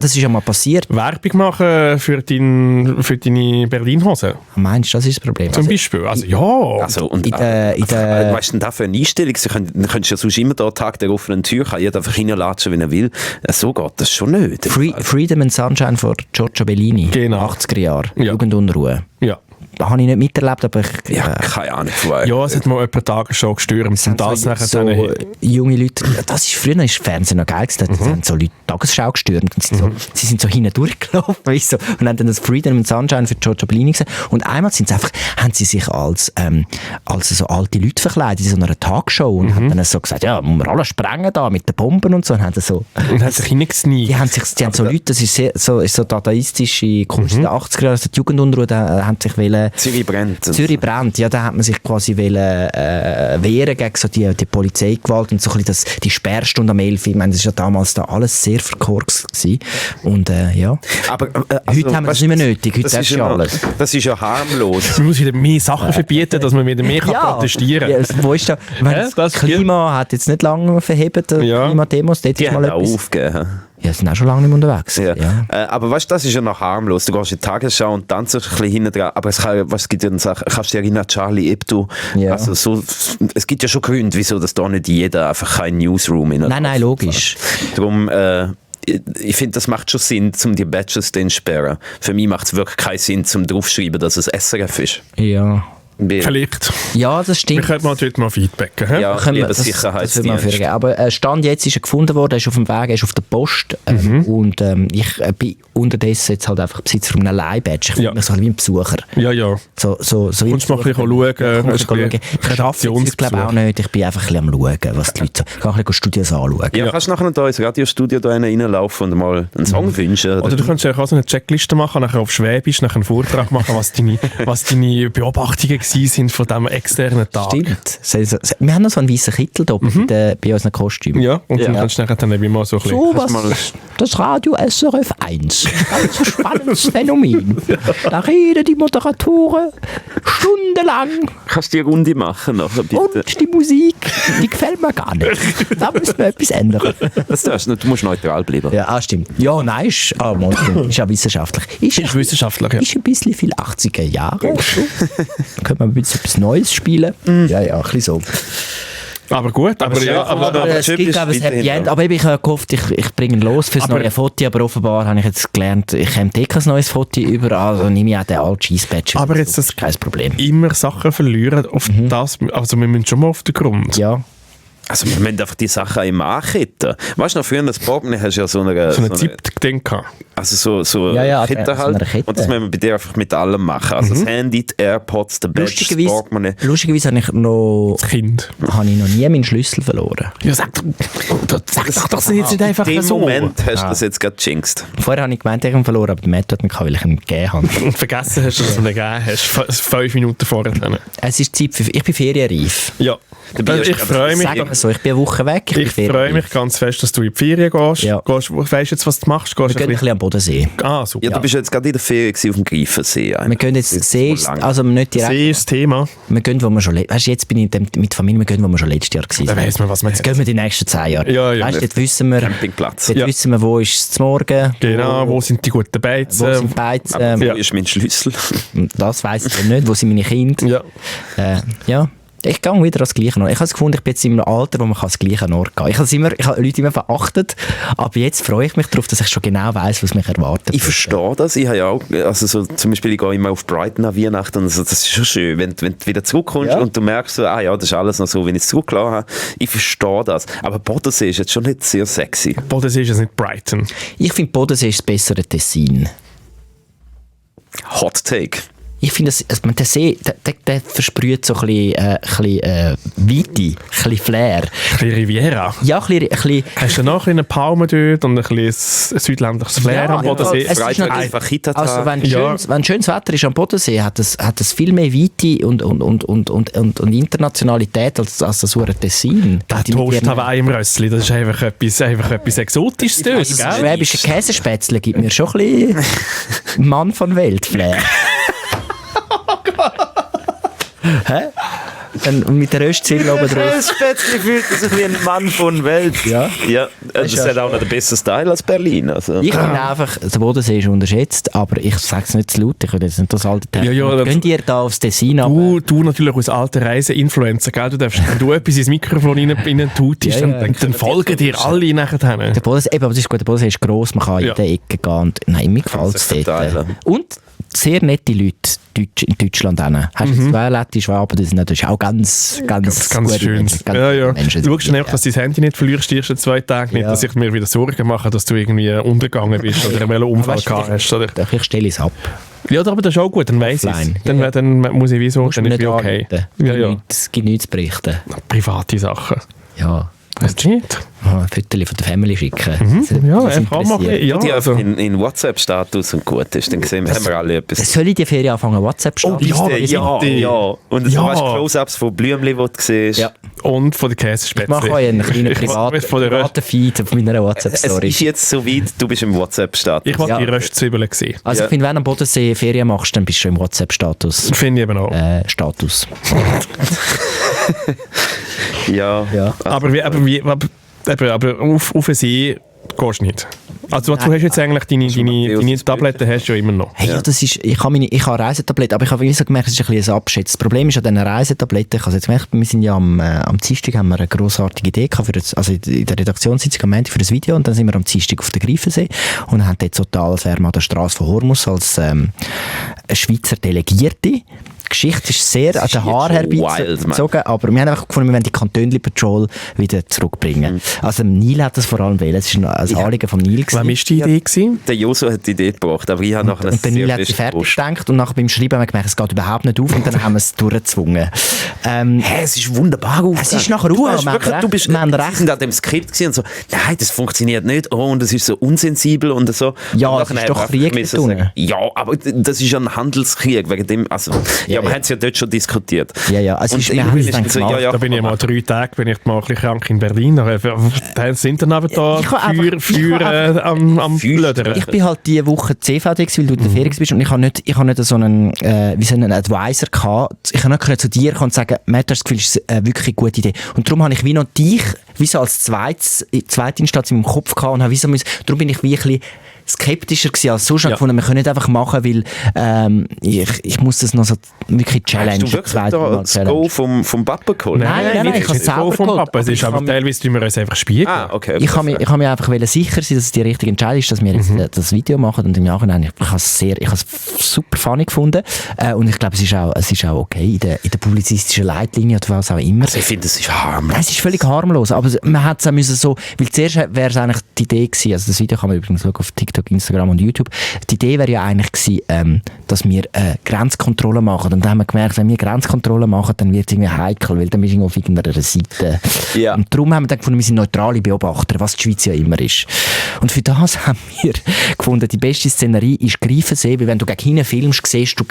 Das ist ja mal passiert. Werbung machen für deine Berlin-Hose. Meinst du, das ist das Problem? Zum Beispiel. Also ja. Also, und, in der- was ist denn da für eine Einstellung? Sie könntest ja sonst immer da Tag der offenen Tür, kann jeder einfach reinlatschen, wenn er will. So geht das schon nicht. Freedom and Sunshine von Giorgio Bellini. Genau. 80er Jahre. Ja. Jugendunruhe. Ja. Habe ich nicht miterlebt, aber ich... Ja, keine Ahnung. Von Ja, es hat mal jemand Tagesschau gestürmt. Und das nachher so dann... junge Leute, das ist früher ist Fernsehen noch geil gewesen, da haben so Leute Tagesschau gestürmt und sie sind so hinten durchgelaufen, weißt du, und haben dann das Freedom and Sunshine für Giorgio Bellini gesehen und einmal haben sie sich als so alte Leute verkleidet in so einer Tagshow und haben dann so gesagt, ja, muss man alles sprengen da mit den Bomben und so und haben dann so... Und hat sich hineingesneakt. Die haben so Leute, das ist so dadaistische Kunst in den 80er Jahren, also die Jugendunruhe, da haben sich Zürich brennt. Zürich brennt, ja, da hat man sich quasi wehren gegen so die Polizeigewalt und so ein bisschen die Sperrstunde am 11. Ich meine, das war ja damals da alles sehr verkorkst gewesen. Und ja. Aber, Heute haben wir das nicht mehr nötig, heute das darfst ist du ja, alles. Das ist ja harmlos. Man muss wieder mehr Sachen verbieten, dass man wieder mehr kann protestieren Ja, kann. wo ist da? Ich meine, das Klima hat jetzt nicht lange verhebt, Ja. Klimademos, dort Die ist haben mal auch etwas. aufgegeben. Ja, sind auch schon lange nicht mehr unterwegs. Ja. Ja. Aber weißt du, das ist ja noch harmlos. Du gehst in die Tagesschau und tanzt ein bisschen hinten dran. Aber es gibt ja eine Sache, kannst du dich erinnern, Charlie Hebdo? Ja. Also es gibt ja schon Gründe, wieso dass da nicht jeder einfach kein Newsroom in Nein, logisch. Darum, ich finde, das macht schon Sinn, um die Badges zu sperren. Für mich macht es wirklich keinen Sinn, zum draufschreiben, dass es SRF ist. Ja. Vielleicht. Ja, das Wir stimmt. könnten natürlich mal feedbacken. Hä? Ja, Können wir- lieber das würde man Sicherheitsdienst. führen. Aber Stand jetzt ist er gefunden worden, er ist auf dem Weg, er ist auf der Post. Und ich bin unterdessen jetzt halt einfach Besitzer von einem Leihbadge. Ich fühle mich so ein bisschen wie ein Besucher. Ja. So wie Kommst du mal ein bisschen schauen? Ich glaube Redaktionsbesuch. auch nicht. Ich bin einfach ein bisschen am Schauen, was die Leute so... Ich kann ein bisschen Studios anschauen. Ja, kannst du nachher noch ins Radiostudio da reinlaufen und mal einen Song wünschen? Oder du könntest ja auch so eine Checkliste machen, nachher auf Schwäbisch, nachher einen Vortrag machen, was deine Beobachtungen sind von diesem externen Tag. Stimmt. Wir haben noch so einen weißen Kittel da bei unseren Kostümen. Ja, und dann kannst du nachher dann mal so ein bisschen... So was, das Radio SRF 1. Ganz spannendes Phänomen. Da reden die Moderatoren stundenlang Kannst du die Runde machen nachher, bitte? und die Musik, die gefällt mir gar nicht. Da müssen wir etwas ändern. Das darfst du nicht, du musst neutral bleiben. Ja, stimmt. Ja, nein, ist ja wissenschaftlich. Ist wissenschaftlich, ja. Ist ein bisschen viel 80er Jahre. So. Können wir ein bisschen etwas Neues spielen? Ja, ein bisschen so. Aber gut, aber Es gibt glaube ich ein Happy End. Aber ich habe gehofft, ich bringe ihn los fürs neue Foto. Aber offenbar habe ich jetzt gelernt, ich habe kein neues Foto überall. Also nehme ich auch den alten Cheese-Badge. Aber jetzt das kein Problem. immer Sachen verlieren auf das, also wir müssen schon mal auf den Grund. Ja. Also wir müssen einfach die Sachen im Anketten. Weißt du noch, früher das Portemonnaie hast du ja so eine Zip-Ding gehabt. Also so Ja, Kette so halt. eine Kette. Und das müssen wir bei dir einfach mit allem machen. Also das Handy, die AirPods, der Badge, das Portemonnaie. Lustigerweise habe ich noch nie meinen Schlüssel verloren. Ja, sag doch das jetzt nicht einfach In dem so. Moment hast du das jetzt gerade jinxed. Vorher habe ich gemeint, ich habe ihn verloren, aber Matt hat mich weil ich ihn gegeben habe. Und vergessen hast, dass du ihn gegeben hast, 5 Minuten vorher. Es ist Zeit für... Ich bin ferienreif. Ja. Also ich freue mich. Sagen wir so, ich bin eine Woche weg. Ich freue mich ganz fest, dass du in die Ferien gehst. Ja. Weißt du jetzt, was du machst? Wir gehen ein bisschen am Bodensee. Super. Ja, du bist jetzt gerade in der Ferien gewesen auf dem Greifensee. Wir gehen jetzt See, also nicht direkt. See ist das Thema. Wir gehen, wo wir schon... Weißt du, jetzt bin ich mit Familie, wir gehen, wo wir schon letztes Jahr Da waren. weiss man, was man Jetzt gehen wir die nächsten 10 Jahre. Ja. Weißt du, jetzt wissen wir... Campingplatz. Jetzt wissen wir, wo ist es zum Morgen. Genau, wo sind die guten Wo Beizen? sind die Beizen? Aber Ja. wo ist mein Schlüssel? Das weiss ich nicht. Wo sind meine Kinder? Ja. Ja. Ich gehe wieder ans gleiche Ort. Ich habe es gefunden, ich bin jetzt in einem Alter, wo man ans gleiche Ort gehen kann. Ich habe Leute immer verachtet, aber jetzt freue ich mich darauf, dass ich schon genau weiss, was mich erwartet. Ich verstehe das. Ich habe ja auch, also so, zum Beispiel, ich gehe immer auf Brighton an Weihnachten und so, das ist schon schön, wenn du wieder zurückkommst und du merkst so, das ist alles noch so, wie ich es zurückgelassen habe. Ich verstehe das. Aber Bodensee ist jetzt schon nicht sehr sexy. Bodensee ist jetzt nicht Brighton. Ich finde, Bodensee ist das bessere Tessin. Hot Take. Ich finde, der See, der versprüht so ein bisschen Weite, ein bisschen Flair. Ein bisschen Riviera. Ja, ein bisschen Hast du noch eine Palme dort und ein bisschen südländisches Flair am Bodensee? es ist Freitag natürlich- einfach Kita. Also wenn schönes Wetter ist am Bodensee, hat es viel mehr Weite und Internationalität als das hure Tessin. Der Toast Hawaii im Rössli, das ist einfach etwas Exotisches dort, Also das gell? schwäbische Käsespätzle gibt mir schon ein bisschen Mann von Welt-Flair. Hä? Und mit der Röstzwiebel oben drauf. Das Spätzle fühlt sich wie ein Mann von Welt. Ja. Ja, das hat auch noch den besseren Style als Berlin. Also. Ich finde einfach, der Bodensee ist unterschätzt, aber ich sage es nicht zu laut, ich will jetzt nicht das alte Thema. Ja, Könnt ihr da aufs Tessin ab? Du natürlich als alter Reise-Influencer, gell? Du darfst, wenn du etwas ins Mikrofon rein tutest, Ja, ja. dann folgen dir alle nachher. Der Bodensee, aber das ist gut, der Bodensee ist gross, man kann in Ja. jede Ecke gehen. Und, nein, mir gefällt es sich dort. verteilen. Und sehr nette Leute in Deutschland hin. Hast du zwei Leute Schwaben, das sind natürlich auch ganz Ganz gute schön. Menschen, ganz Ja, gute ja. Menschen. Du schaust dann einfach, dass du dein Handy nicht verlierst die ersten 2 Tage. Nicht, Ja. dass ich mir wieder Sorgen mache, dass du irgendwie untergegangen bist oder einen Unfall Weißt du, gehabt hast. Oder? Doch, ich stelle es ab. Ja, aber das ist auch gut, dann weiss ich es. Offline. Dann muss ich wieso, Musst dann du ist nicht es okay. anrufen. Ja. Es gibt nichts zu berichten. Private Sachen. Ja. Weißt du nicht? Ein Foto von der Family schicken. Ja, Das einfach mal. interessiert. Ja, Die also. einfach in WhatsApp-Status und gut ist, dann sehen wir, haben wir alle etwas. Soll ich die Ferien anfangen, WhatsApp Oh, starten? ja. Und so Ja. hast du Close-Ups von Blümchen, die du siehst. Ja. Und von der Ich Käsespätzle. mache euch einen kleinen Ich mache von der privaten Feed auf meiner Es WhatsApp-Story. ist jetzt so weit, du bist im WhatsApp-Status. Ich mag Ja. die Röstzwiebeln sehen. Also Ja. ich finde, wenn du am Bodensee Ferien machst, dann bist du schon im WhatsApp-Status. Finde ich eben auch. Status. Ja. Ja. Aber auf den See gehst du nicht. Also du hast jetzt eigentlich deine Tabletten hast du ja immer noch. Hey, ja. Das ist, ich habe Reisetabletten, aber ich habe so gemerkt, es ist ein bisschen ein Abschätzen. Das Problem ist an diesen Reisetabletten, ich habe jetzt gemerkt, wir sind ja am Dienstag haben wir eine grossartige Idee gehabt, also in der Redaktionssitzung am Montag für das Video, und dann sind wir am Dienstag auf der Greifensee und haben dort total, als wären wir an der Straße von Hormus als Schweizer Delegierte Geschichte ist sehr an den Haaren wild, herbeizogen, aber wir haben einfach gefunden, wir wollen die Kantönli Patrol wieder zurückbringen. Also Neil hat das vor allem wählen. Es war ein Anliegen vom Neil. Wem war die Idee gewesen? Der Josu hat die Idee gebracht, aber ich habe nachher Und der Neil hat sie fertig gedacht und nachher beim Schreiben haben wir gemerkt, es geht überhaupt nicht auf und dann haben wir es durchgezwungen. Es ist wunderbar aufgegangen. Es ist nachher du aufgegangen. Wir sind an dem Skript gewesen und so, nein, das funktioniert nicht, oh, und es ist so unsensibel und so. Ja, und es ist doch Krieg da sagen, ja, aber das ist ja ein Handelskrieg, wegen dem, also, wir haben es ja dort schon diskutiert. Ja, also und wir haben es dann so, gemacht. Da bin ich mal 3 Tage mal ein bisschen krank in Berlin. Da sind dann aber da Feuer am Blödern. Ich bin halt diese Woche CVD gewesen, weil du in der Ferien bist und ich habe nicht so einen, wie so einen Advisor gehabt. Ich habe nicht zu dir kommen und sagen, Matt, das Gefühl, ist wirklich eine gute Idee. Und darum habe ich wie noch dich, wie so als zweite Instanz in meinem Kopf gehabt und habe wie so darum bin ich wie ein bisschen skeptischer gewesen als sonst. Gefunden, wir können nicht einfach machen, weil ich muss das noch so wirklich challengen. Hast du wirklich das Go vom Papa geholt? Nein, ich habe es selber vom geholt. Papa. Es ist aber teilweise, wir uns einfach spiegeln. Okay. Ich habe mich einfach sicher sein, dass es die richtige Entscheidung ist, dass wir jetzt das Video machen und im Nachhinein, ich habe es super funny gefunden und ich glaube, es ist auch okay in der publizistischen Leitlinie oder was auch immer. Also ich finde, es ist harmlos. Es ist völlig harmlos, aber man hat es müssen so, weil zuerst wäre es eigentlich die Idee gewesen, also das Video kann man übrigens schauen auf TikTok, Instagram und YouTube, die Idee wäre ja eigentlich gewesen, dass wir Grenzkontrolle machen und dann haben wir gemerkt, wenn wir Grenzkontrolle machen, dann wird es irgendwie heikel, weil dann bist du auf irgendeiner Seite. Ja. Und darum haben wir dann gefunden, wir sind neutrale Beobachter, was die Schweiz ja immer ist. Und für das haben wir gefunden, die beste Szenerie ist Greifensee, weil wenn du gegen hinten filmst, siehst du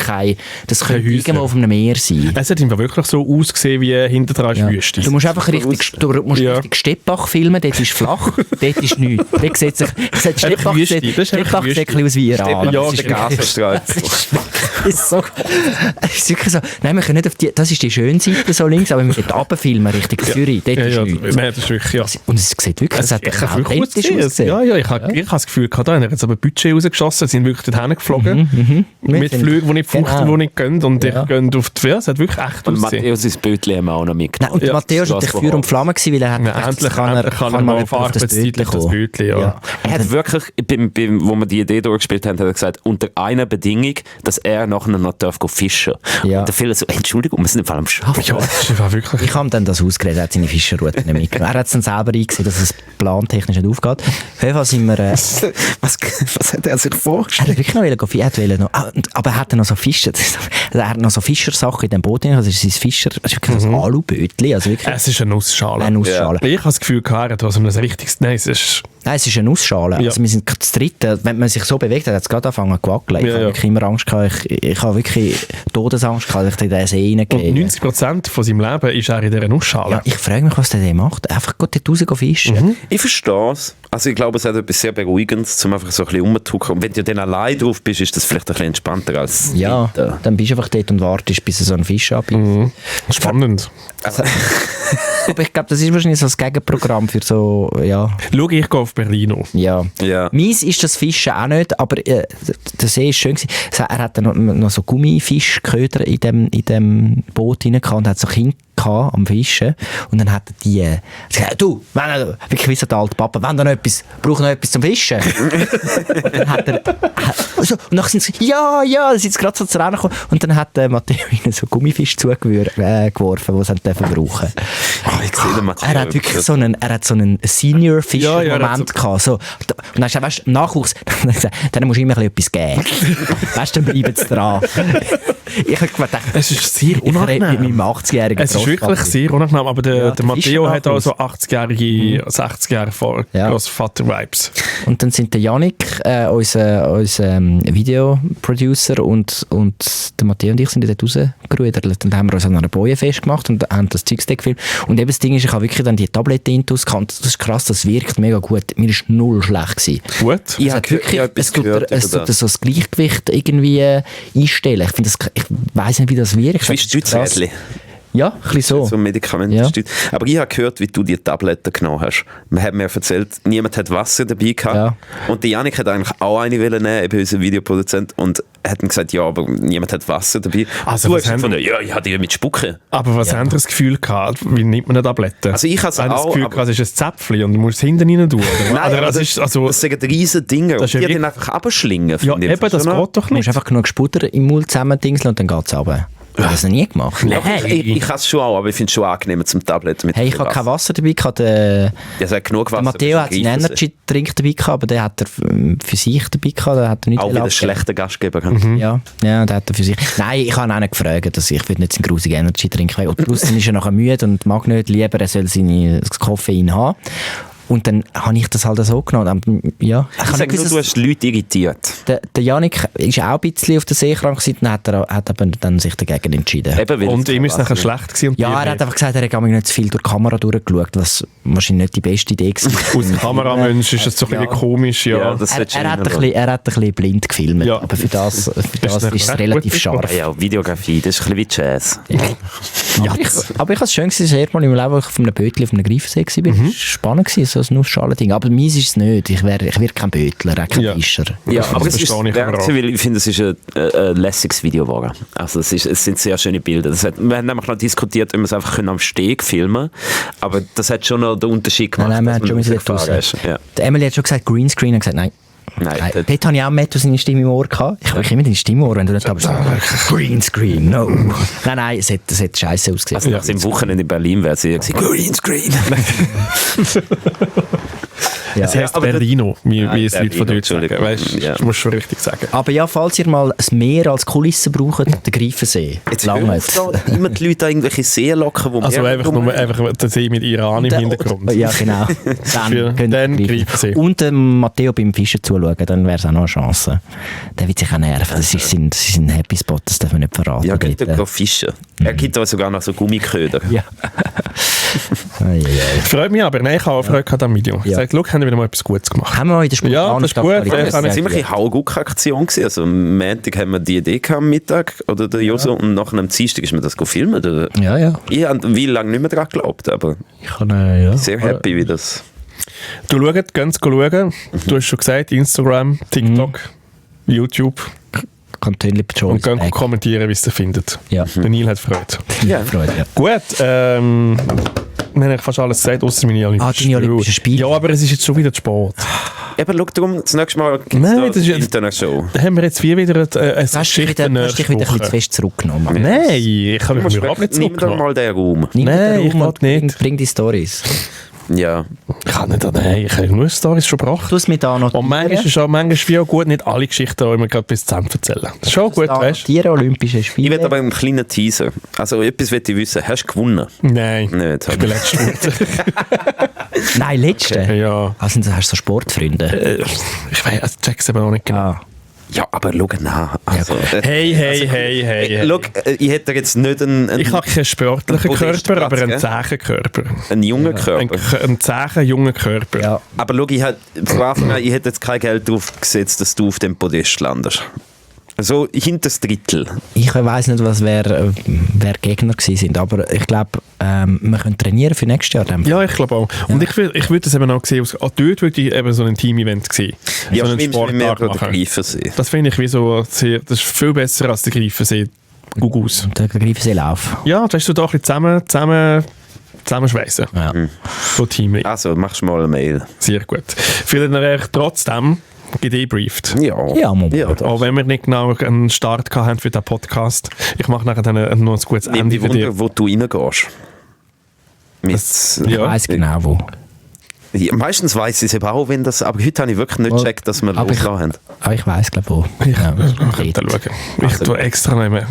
das könnte irgendwo auf einem Meer sein. Es hat immer wirklich so ausgesehen wie hinter dran Wüste. Du musst einfach richtig Steppach filmen, dort ist flach, dort ist nichts. Dort sieht Steppach sieht aus wie Iran. Ja, der Gasstrahl. Es ist wirklich so, nein, wir können nicht auf das ist die schöne Seite so links, aber wenn wir dort runterfilmen, Richtung Zürich, dort ist nichts. Nein, das ist wirklich, ja. Und es sieht wirklich, es hat authentisch ausgesehen. Ja, ich habe das Gefühl gehabt, da haben jetzt aber Budget rausgeschossen, sind wirklich dorthin geflogen, mit Flügen, die nicht fruchten, die nicht gehen, und die gehen auf die Welt. Es hat wirklich echt und Matthäus ist Bötli haben wir auch noch mitgenommen. Und Matthäus war natürlich Feuer und Flamme, weil er hat endlich kann er mal auf Arbeitszeit das Bötli. Er hat wirklich, wo wir die Idee durchgespielt haben, hat er gesagt, unter einer Bedingung, dass er nachher noch fischen darf. Ja. Und dann viele so, Entschuldigung, wir sind vor allem Schaffen. Ja, das war wirklich... Ich habe dann das ausgeredet, er hat seine Fischerroute nicht mitgenommen. Er hat es dann selber eingesehen, dass es plantechnisch nicht aufgeht. Auf jeden Fall sind wir... was hat er sich vorgestellt? Er wollte wirklich noch aber er hatte noch so Fischer. Er hat noch so Fischersachen in dem Boot. Also es ist wirklich so ein Alubötchen. Also es ist eine Nussschale. Ja. Ich habe das Gefühl, er hat so ein richtiges... Nein, es ist eine Nussschale. Ja. Also wir sind das dritte. Wenn man sich so bewegt hat, hat es gerade angefangen zu wackeln. Ich habe wirklich immer Angst gehabt. Ich habe wirklich Todesangst gehabt, dass ich in diesen See reingehe. Und 90% von seinem Leben ist er in dieser Nussschale. Ja, ich frage mich, was der macht. Einfach dort raus fischen. Ich verstehe es. Also ich glaube, es hat etwas sehr Beruhigendes, um einfach so ein bisschen rumzugucken. Und wenn du dann allein drauf bist, ist das vielleicht ein bisschen entspannter als weiter. Dann bist du einfach dort und wartest, bis er so einen Fisch abgibt. Spannend. Aber ich glaube, das ist wahrscheinlich so das Gegenprogramm für so, ja. Schau, ich gehe auf Berlin. Ja. Meins ist das Fischen auch nicht, aber der See ist schön gewesen. Er hat dann noch so Gummifischköder in dem Boot rein und hat so Kinder am Fischen. Und dann hat er die gesagt, du, wirklich wie so der alte Papa, wenn da braucht noch etwas zum Fischen. Und dann hat er und dann sind sie, ja, dann sind sie gerade so zu Rennen gekommen. Und dann hat Matteo ihnen so Gummifisch zugeworfen, die sie brauchen durchsuchen. Ich sehe den Matthäus. Er hat wirklich so einen Senior-Fischer-Moment gehabt. So. Und dann hast du gesagt, Nachwuchs, dann musst du immer etwas geben. Weißt du, dann bleiben sie dran. Ich habe gedacht, es ist sehr unangenehm. Mit meinem 80-jährigen Es ist wirklich sehr unangenehm, aber der Matteo hat auch so 80-jährige, 60-jährige Großvater-Vibes. Und dann sind der Yannick, unser Videoproducer, und der Matteo und ich sind dort rausgerudert. Und dann haben wir uns an einer Boje festgemacht und haben das Zeugs gefilmt. Und eben das Ding ist, ich habe wirklich dann die Tablette-Intus gekannt. Das ist krass, das wirkt mega gut. Mir war null schlecht gewesen. Gut. Es tut so das Gleichgewicht irgendwie einstellen. Ich weiss nicht, wie das wirkt. Wie Stützrädchen. Ja, ein bisschen so. So ein Medikament. Ja. Aber ich habe gehört, wie du die Tabletten genommen hast. Man hat mir erzählt, niemand hat Wasser dabei gehabt. Ja. Und der Janik hat eigentlich auch eine nehmen, eben unser Videoproduzent, und hat ihm gesagt, ja, aber niemand hat Wasser dabei. Also du hast gefunden, ja, ich hatte die mit Spucke. Aber was haben Sie das Gefühl gehabt? Wie nimmt man eine Tablette? Also ich habe das Gefühl gehabt, es ist ein Zäpfchen und du musst es hinten rein tun. Nein, das sind riesen Dinge. Und die dann einfach abschlingen. Ja, eben, das geht doch nicht. Du musst einfach genug Sputter im Mund zusammendingseln und dann geht es runter. Hast du das noch nie gemacht? Ich habe es schon auch, aber ich finde es schon angenehmer zum Tabletten mit Hey, ich habe kein Wasser dabei gehabt. Der es hat genug Wasser. Matteo hat einen Energy-Drink dabei gehabt, aber den hat er für sich dabei gehabt. Den hat er nicht auch wieder abgeben. schlechter Gastgeber. Ja, den hat er für sich. Nein, ich habe ihn auch nicht gefragt, dass ich nicht seinen grusigen Energy-Drink will. Und draussen ist er nachher müde und mag nicht lieber, er soll seine Koffein haben. Und dann habe ich das halt so genommen. Ja, Ich sage nur, du hast Leute irritiert. Der Janik ist auch ein bisschen auf der Seekrankheit, dann hat aber dann sich dagegen entschieden. Und ihm ist es nachher schlecht gewesen. Und Ja, er hat einfach gesagt, er hat nicht zu viel durch die Kamera durchgeschaut, was wahrscheinlich nicht die beste Idee war. Aus Kameramensch ist es so ein bisschen komisch, ja. das Er hat ein bisschen blind gefilmt, Ja. aber für das ist es recht relativ gut scharf. Ja, Videografie, das ist ein bisschen wie Jazz. Aber ich habe es schön gesehen, das erste Mal im Leben, als ich auf einem Bötli auf einem Greifensee war. Das war spannend, so ein Nussschalen-Ding. Aber meins ist es nicht. Ich werde kein Bötler, auch kein Ja. Fischer. Ja, aber es ist verstehe ich aber auch. weil ich finde, es ist ein lässiges Video geworden. Also es sind sehr schöne Bilder. Wir haben nämlich noch diskutiert, ob wir es einfach am Steg filmen können. Aber das hat schon noch den Unterschied gemacht. Nein, wir dass haben schon man müssen rausgefahren raus. ist. Ja. Die Emily hat schon gesagt, Greenscreen, und gesagt, nein. Nein, Dort habe ich auch Metto seine Stimme im Ohr gehabt. Ich habe immer deine Stimme im Ohr, wenn du nicht aber so Greenscreen, no. Nein, es hat scheiße ausgesehen. also nach dem Wochenende in Berlin wäre sie gesagt, Greenscreen. Ja. Es heisst aber Berlino, wie es Leute von Berlino, dort sagen. Entschuldigung. Weißt du, Ja. das musst du schon richtig sagen. Aber ja, falls ihr mal ein Meer als Kulisse braucht, den Greifensee. Jetzt Lange. hören da immer die Leute an irgendwelche Seen locken, wo Also wir einfach der See mit Iran im Hintergrund. Ja, genau. Für könnt ihr den greifen. Greifensee. Und dem Matteo beim Fischen zuschauen, dann wäre es auch noch eine Chance. Der wird sich auch nerven. Das ist sein Happy Spot, das darf man nicht verraten. Ja, geht dort. er fischen. Er gibt da sogar noch so Gummiköder. Ja. Freut mich aber. Nein, ich habe auch Freude gehabt am Video. Ich Ja. sage, schau, haben wir wieder mal etwas Gutes gemacht. Haben wir mal in der Ja, das ist gut. Das war Ja, eine ziemliche Hauguck-Aktion gewesen. Also am Montag haben wir die Idee gehabt, am Mittag, oder der Joso, und nach einem Dienstag ist mir das gefilmt. Oder? Ja, ja. Ich habe wie lange nicht mehr daran geglaubt, aber Ich kann, ja. sehr happy, wie das... Du schaut, ganz schauen. Du hast schon gesagt, Instagram, TikTok, YouTube. Kann Tönli Patrol. Und gehen kommentieren, wie es ihr findet. Ja. Der Neil hat Freude. Ja. Freude, ja. Gut, wir haben fast alles gesagt, außer meine deine Olympischen Spiele. Ja, aber es ist jetzt schon wieder Sport. Eben, schau darum, das nächste Mal gibt Nein, es das ist da jetzt- Internet-Show. Da haben wir jetzt wie wieder eine Hast du dich wieder ein bisschen zu fest zurückgenommen? Nein, ich habe Du mich musst überhaupt nicht nimm doch zurückgenommen. mal den Raum. Nimm Nein, den ich Raum und will nicht. Bring die Storys. Ja. Ich kann nicht, nein, ich habe nur Storys schon gebracht. Du es mir da noch Und manchmal ist es auch wie auch gut, nicht alle Geschichten auch immer gerade bis zu Ende erzählen. Das ist schon gut, weißt du? Die Olympischen Ich will Spiele. aber einen kleinen Teaser. Also etwas will ich wissen. Hast du gewonnen? Nein, Nicht. ich bin letztes Nein, letzte. Ja, Also, hast du so Sportfreunde? ich weiß, ich check's aber noch nicht genau. Ah. Ja, aber schau nach. Also, Hey. Schau, ich hätte jetzt nicht einen Ich habe keinen sportlichen Körper, aber einen zähen Körper. jungen Körper. Einen zähen, jungen Körper. Ja. Aber schau, ich hätte jetzt kein Geld drauf gesetzt, dass du auf dem Podest landest. So hinter das Drittel. Ich weiss nicht, wer Gegner gewesen sind, aber ich glaube, wir können trainieren für nächstes Jahr. Dann. Ja, ich glaube auch. Und ich würde das eben auch sehen, auch dort würde ich eben so ein Team-Event sehen. Ja, so einen schlimm ist mehr Sporttag der machen. Greifensee. Das finde ich wie so sehr, das ist viel besser als der Greifensee. Gugus. Der Greifenseelauf. Ja, da hast du da ein bisschen zusammenschweissen. Ja. So Team. Also, machst du mal eine Mail. Sehr gut. Vielleicht dann trotzdem gedebrieft. Ja. Ja, mal. Auch wenn wir nicht genau einen Start haben für den Podcast. Ich mache nachher dann noch ein gutes Nimm Ende die für dich. Wunder, wo du reingehst. Ich Ja. weiss genau wo. Ja, meistens weiss ich es eben auch, wenn das... Aber heute habe ich wirklich nicht gecheckt, dass wir Aber losgehen haben. Ah, ich weiss, glaube wo. Ich Ja, kann dort. da schauen. Ich tue extra nehmen.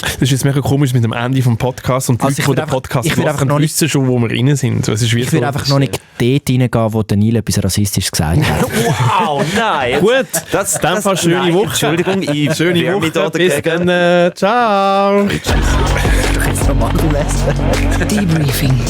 Das ist jetzt mega komisch mit dem Ende vom Podcast und die Also Leute, die den Podcast ich will einfach noch nicht- wissen schon, wo wir rein sind. Das ist wie Ich will so- einfach noch nicht dort reingehen, wo der Neil etwas Rassistisches gesagt hat. Wow, nein! Gut, in dem Fall schöne nein, Woche. Entschuldigung, ich Schöne wehr mich da Woche. Bis dagegen. dann. Ciao. Debriefing.